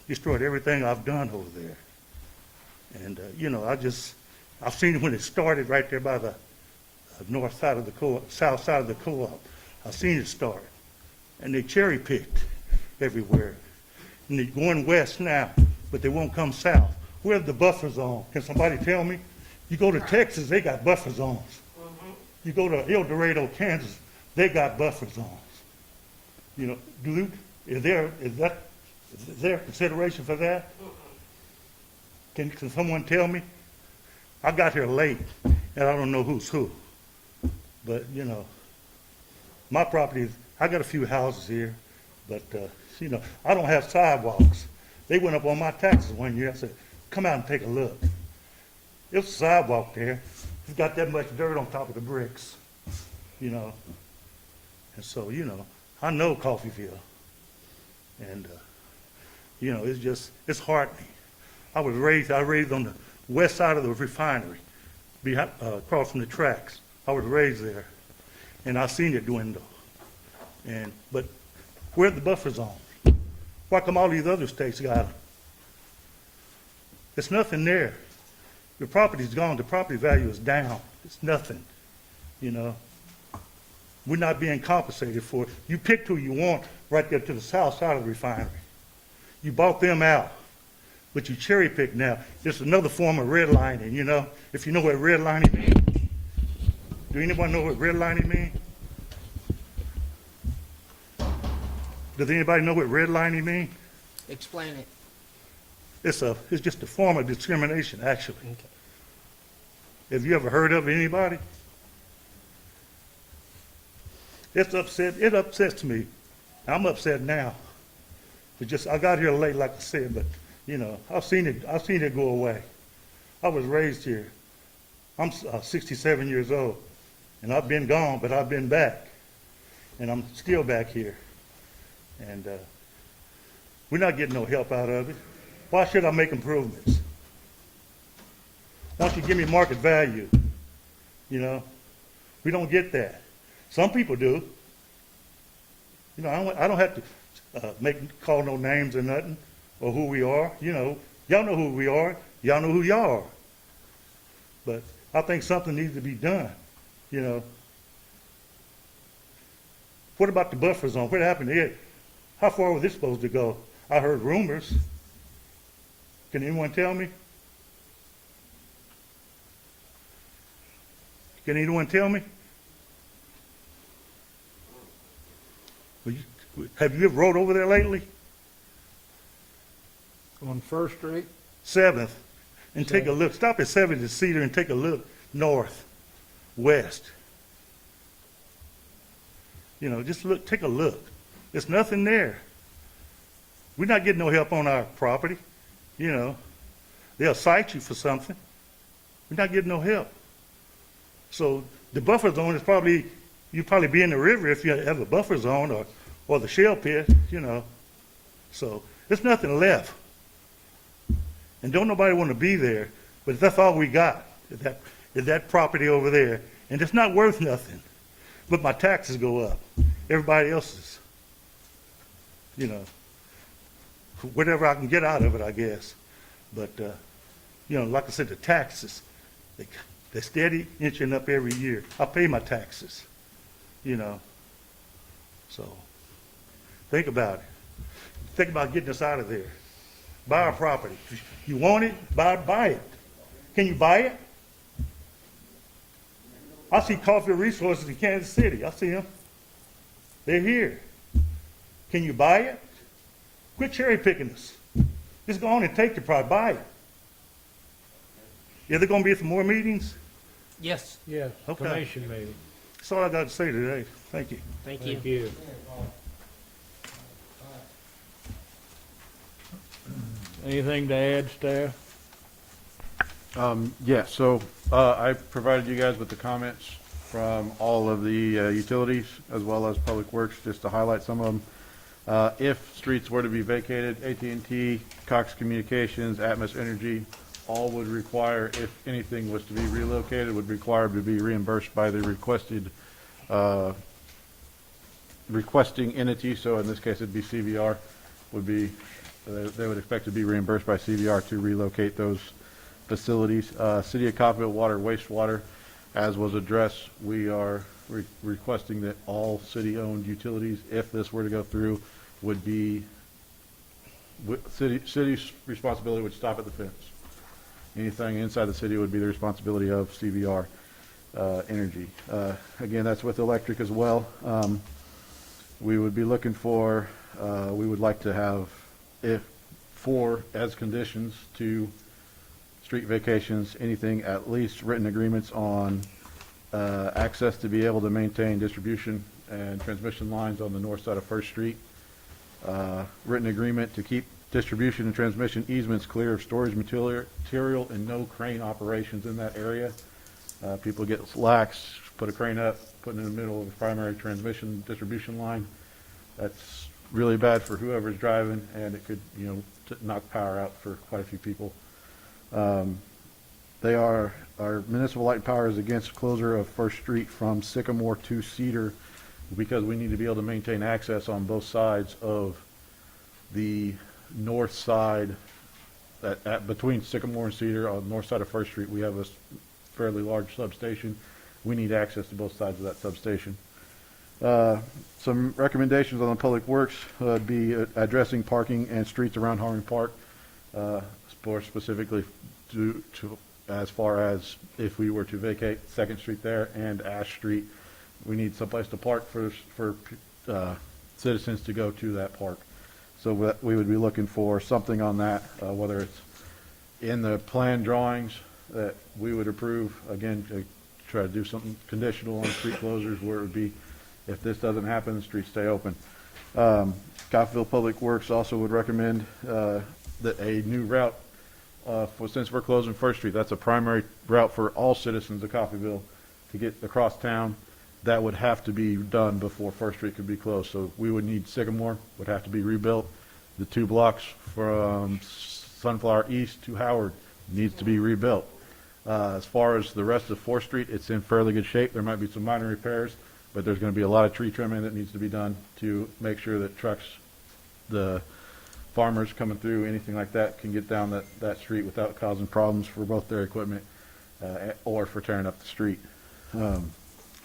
destroyed everything I've done over there. And, you know, I've seen it when it started right there by the north side of the co-op, south side of the co-op. I've seen it start. And they cherry picked everywhere. And they're going west now, but they won't come south. Where's the buffer zone? Can somebody tell me? You go to Texas, they got buffer zones. You go to El Dorado, Kansas, they got buffer zones. You know, is there consideration for that? Can someone tell me? I got here late, and I don't know who's who. But, you know, my property, I got a few houses here, but, you know, I don't have sidewalks. They went up on my taxes one year. I said, come out and take a look. There's a sidewalk there. It's got that much dirt on top of the bricks, you know. And so, you know, I know Coffeyville. And, you know, it's heartening. I was raised on the west side of the refinery, across from the tracks. I was raised there, and I seen it dwindle. But where's the buffer zone? Why come all these other states got them? There's nothing there. The property's gone. The property value is down. It's nothing, you know. We're not being compensated for it. You picked who you want right there to the south side of the refinery. You bought them out, but you cherry pick now. It's another form of redlining, you know. If you know what redlining means. Do anyone know what redlining means? Does anybody know what redlining means? Explain it. It's just a form of discrimination, actually. Okay. Have you ever heard of it, anybody? It upsets me. I'm upset now. I got here late, like I said, but you know, I've seen it go away. I was raised here. I'm 67 years old, and I've been gone, but I've been back, and I'm still back here. And we're not getting no help out of it. Why should I make improvements? Why don't you give me market value? You know, we don't get that. Some people do. You know, I don't have to call no names or nothing, or who we are. You know, y'all know who we are. Y'all know who y'all are. But I think something needs to be done. You know. What about the buffer zone? What happened to it? How far was it supposed to go? I heard rumors. Can anyone tell me? Can anyone tell me? Have you ever rode over there lately? On First Street? 7th. And take a look. Stop at 7th and Cedar and take a look north, west. You know, just look, take a look. There's nothing there. We're not getting no help on our property. You know, they'll cite you for something. We're not getting no help. So the buffer zone is probably, you'd probably be in the river if you have a buffer zone or the shell pit, you know. So there's nothing left. And don't nobody want to be there, but that's all we got, is that property over there. And it's not worth nothing. But my taxes go up. Everybody else's. You know, whatever I can get out of it, I guess. But, you know, like I said, the taxes, they're steady inching up every year. I pay my taxes, you know. So think about it. Think about getting us out of there. Buy our property. You want it? Buy it. Can you buy it? I see Coffee Resources in Kansas City. I see them. They're here. Can you buy it? Quit cherry picking us. Just go on and take the product. Buy it. Is there going to be some more meetings? Yes. Yes. Okay. Commission meeting. That's all I got to say today. Thank you. Thank you. Thank you. Anything to add, staff? Yeah, so I provided you guys with the comments from all of the utilities as well as Public Works, just to highlight some of them. If streets were to be vacated, AT&T, Cox Communications, Atmos Energy, all would require, if anything was to be relocated, would require to be reimbursed by the requesting entity. So in this case, it'd be CVR. They would expect to be reimbursed by CVR to relocate those facilities. City of Coffeyville water, wastewater, as was addressed, we are requesting that all city-owned utilities, if this were to go through, would be city's responsibility would stop at the fence. Anything inside the city would be the responsibility of CVR Energy. Again, that's with electric as well. We would be looking for, we would like to have, as conditions to street vacations, anything, at least written agreements on access to be able to maintain distribution and transmission lines on the north side of First Street. Written agreement to keep distribution and transmission easements clear of storage material and no crane operations in that area. People get lax, put a crane up, put it in the middle of a primary transmission distribution line. That's really bad for whoever's driving, and it could, knock power out for quite a few people. Our municipal light and power is against closure of First Street from Sycamore to Cedar because we need to be able to maintain access on both sides of the north side, between Sycamore and Cedar. On the north side of First Street, we have a fairly large substation. We need access to both sides of that substation. Some recommendations on the Public Works would be addressing parking and streets around Harmon Park, more specifically as far as if we were to vacate 2nd Street there and Ash Street. We need someplace to park for citizens to go to that park. So we would be looking for something on that, whether it's in the plan drawings that we would approve, again, to try to do something conditional on street closures where it would be, if this doesn't happen, the streets stay open. Coffeyville Public Works also would recommend that a new route, since we're closing First Street, that's a primary route for all citizens of Coffeyville to get across town. That would have to be done before First Street could be closed. So we would need Sycamore, would have to be rebuilt. The 2 blocks from Sunflower East to Howard needs to be rebuilt. As far as the rest of 4th Street, it's in fairly good shape. There might be some minor repairs, but there's going to be a lot of tree trimming that needs to be done to make sure that trucks, the farmers coming through, anything like that, can get down that street without causing problems for both their equipment or for tearing up the street.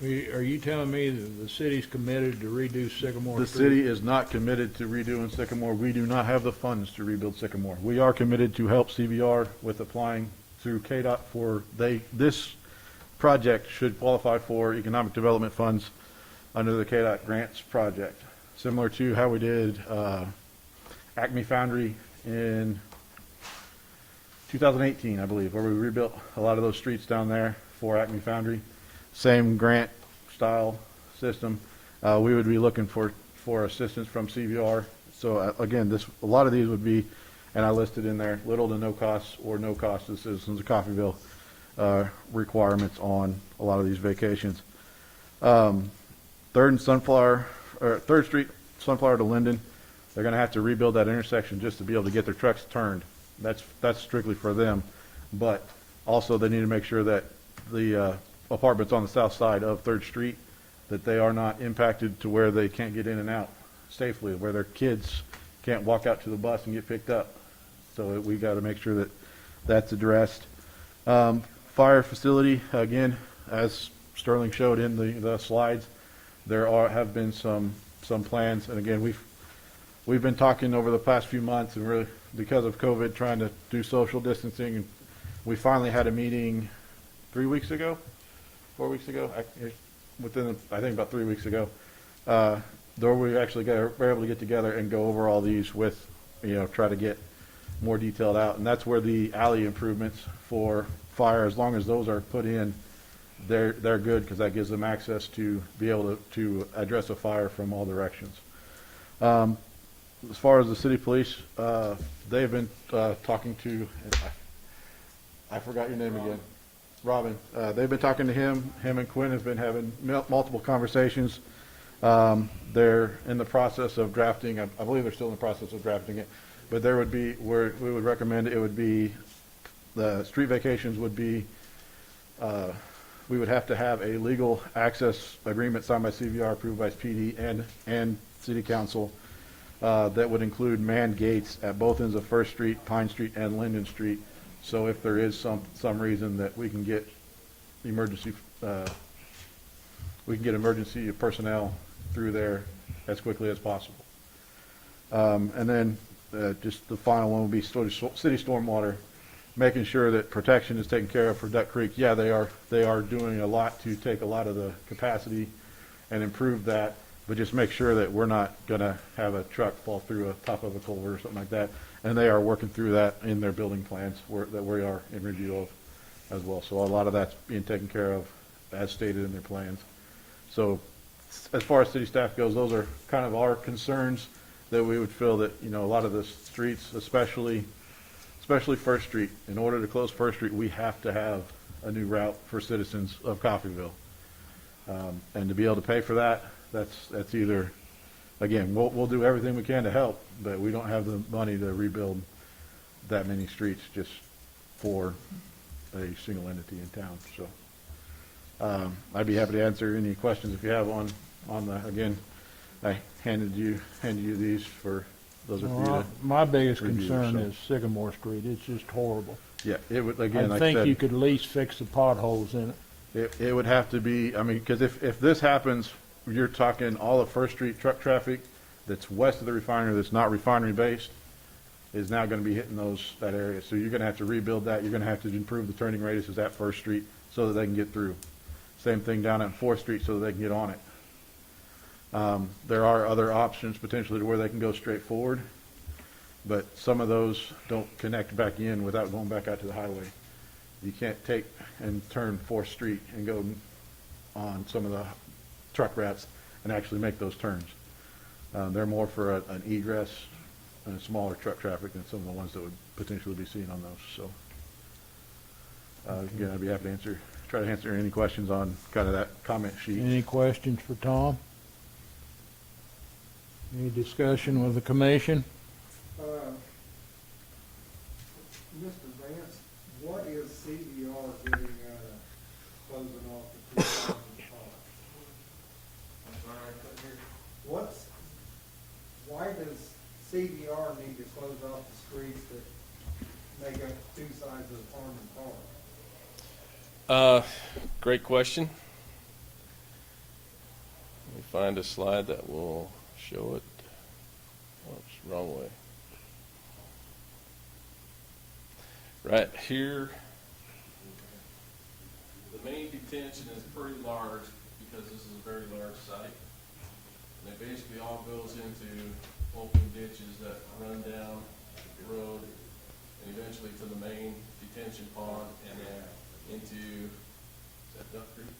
Are you telling me that the city's committed to redo Sycamore The Street? city is not committed to redoing Sycamore. We do not have the funds to rebuild Sycamore. We are committed to help CVR with applying through KDOT for this project should qualify for economic development funds under the KDOT grants project, similar to how we did Acme Foundry in 2018, I believe, where we rebuilt a lot of those streets down there for Acme Foundry. Same grant style system. We would be looking for assistance from CVR. So again, a lot of these would be, and I listed in there, little to no cost or no cost to citizens of Coffeyville requirements on a lot of these vacations. 3rd Street, Sunflower to Linden, they're going to have to rebuild that intersection just to be able to get their trucks turned. That's strictly for them, but also they need to make sure that the apartments on the south side of 3rd Street, that they are not impacted to where they can't get in and out safely, where their kids can't walk out to the bus and get picked up. So we got to make sure that that's addressed. Fire facility, again, as Sterling showed in the slides, there have been some plans, and again, we've been talking over the past few months, and really because of COVID, trying to do social distancing, and we finally had a meeting 4 weeks ago, within, I think, about 3 weeks ago, where we actually were able to get together and go over all these with, try to get more detailed out. And that's where the alley improvements for fire, as long as those are put in, they're good, because that gives them access to be able to address a fire from all directions. as far as the city police, they've been talking to, I forgot your name again, Robin. They've been talking to him. Him and Quinn have been having multiple conversations. They're in the process of drafting, I believe they're still in the process of drafting it, but there would be, where we would recommend it would be, the street vacations would be, we would have to have a legal access agreement signed by CVR, approved by PD and City Council, that would include manned gates at both ends of First Street, Pine Street, and Linden Street. So if there is some reason that we can get emergency personnel through there as quickly as possible. And then just the final one would be city stormwater, making sure that protection is taken care of for Duck Creek. Yeah, they are doing a lot to take a lot of the capacity and improve that, but just make sure that we're not going to have a truck fall through a top of a culvert or something like that. And they are working through that in their building plans that we are in review of as well. So a lot of that's being taken care of as stated in their plans. So as far as city staff goes, those are kind of our concerns, that we would feel that, a lot of the streets, especially First Street, in order to close First Street, we have to have a new route for citizens of Coffeyville. And to be able to pay for that, that's either, again, we'll do everything we can to help, but we don't have the money to rebuild that many streets just for a single entity in town. So I'd be happy to answer any questions if you have on the, again, I handed you these for those of you to My biggest review, concern so. is Sycamore Street. It's just horrible. Yeah, it would, again, I like I think said, you could at least fix the potholes in it. it would have to be, because if this happens, you're talking all of First Street truck traffic that's west of the refinery, that's not refinery based, is now going to be hitting that area. So you're going to have to rebuild that. You're going to have to improve the turning radiuses at First Street so that they can get through. Same thing down at 4th Street so that they can get on it. There are other options potentially to where they can go straight forward, but some of those don't connect back in without going back out to the highway. You can't take and turn 4th Street and go on some of the truck routes and actually make those turns. They're more for an egress and smaller truck traffic than some of the ones that would potentially be seen on those. So again, I'd be happy to try to answer any questions on kind of that comment sheet. Any questions for Tom? Any discussion with the commission? Mr. Vance, what is CVR getting out of closing off the 2005? I'm sorry, I couldn't hear. Why does CVR need to close off the streets that make up two sides of Harmon Park? Great question. Let me find a slide that will show it. Oops, wrong way. Right here, the main detention is pretty large because this is a very large site. And it basically all goes into open ditches that run down the road and eventually to the main detention pond and then into, is that Duck Creek?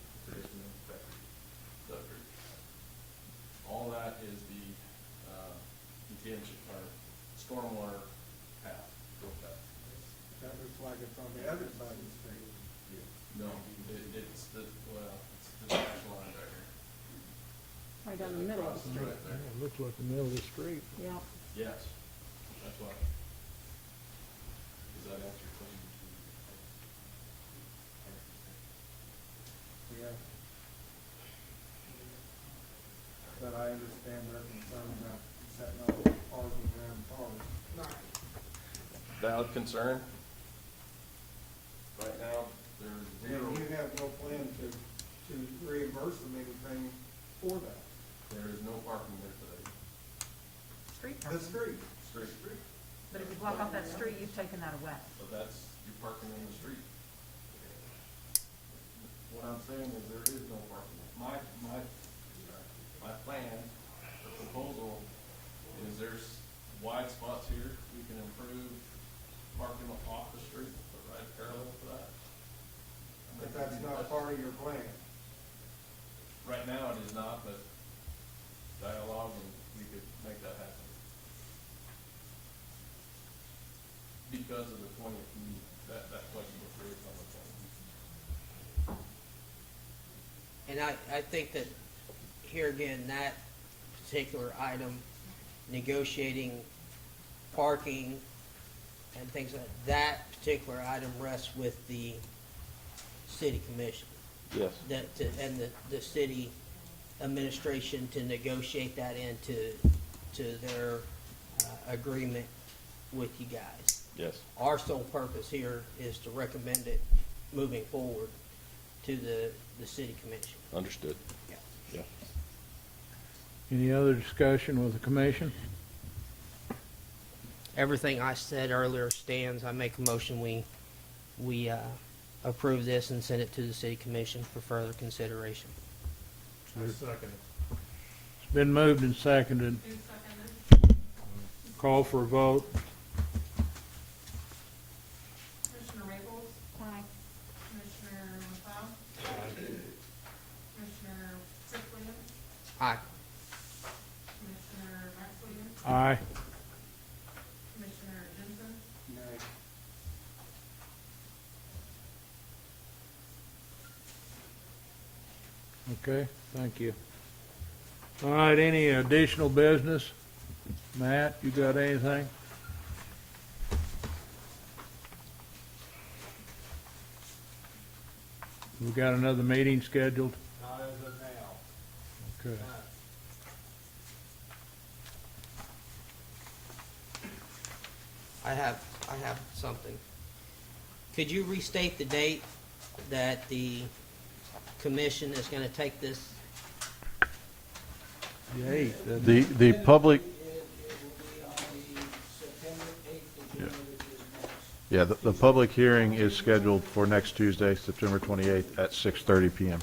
Duck Creek. All that is the detention or stormwater path. That looks like it's on the other side of the street. No, it's the dash line right here. Right down the middle of the street. Right there. It looks like the middle of the street. Yeah. Yes, that's why. Does that answer your question? Yeah. But I understand their concern about setting up parking around cars. Valid concern. Right now, there's zero. And you have no plan to reimburse them anything for that? There is no parking there today. Street The parking. street. Street. But if you block off that street, you've taken that away. So that's, you're parking in the street. What I'm saying is there is no parking. My plan, or proposal, is there's wide spots here. We can improve parking off the street, but right parallel to that. But that's not part of your plan. Right now it is not, but dialogue and we could make that happen. Because of the 20th, that question was raised on the phone. And I think that here again, that particular item, negotiating parking and things like that particular item rests with the city commission. Yes. And the city administration to negotiate that into their agreement with you guys. Yes. Our sole purpose here is to recommend it moving forward to the city commission. Understood. Yeah. Yeah. Any other discussion with the commission? Everything I said earlier stands. I make a motion we approve this and send it to the city commission for further consideration. It's been moved and seconded. Call for a vote. Commissioner Maples? Aye. Commissioner McLeod? Commissioner Chip Williams? Aye. Commissioner Max Williams? Aye. Commissioner Jensen? Okay, thank you. All right, any additional business? Matt, you got anything? We got another meeting scheduled? Not as of now. Okay. I have something. Could you restate the date that the commission is going to take this? The 8th. The public, yeah, the public hearing is scheduled for next Tuesday, September 28th at 6:30 PM.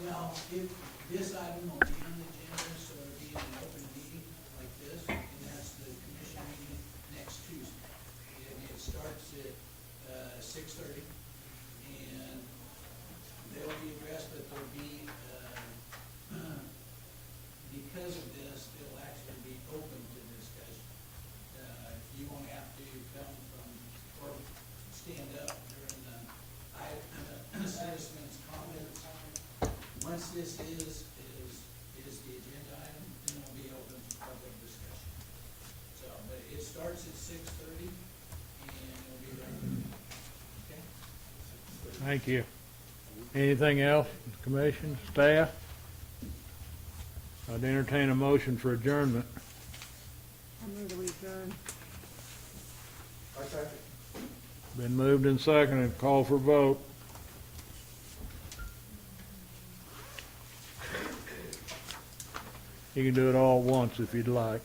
Well, if this item will be on the agenda, so it'll be an open meeting like this, and that's the commission meeting next Tuesday. And it starts at 6:30, and they'll be addressed, but there'll be, because of this, it'll actually be open to discussion. You won't have to come from, or stand up during the citizens' comments. Once this is the agenda item, then it'll be open for public discussion. So, but it starts at 6:30, and it'll be right. Okay? Thank you. Anything else, commission, staff? I'd entertain a motion for adjournment. I move that we adjourn. I second. Been moved and seconded. Call for vote. You can do it all at once if you'd like.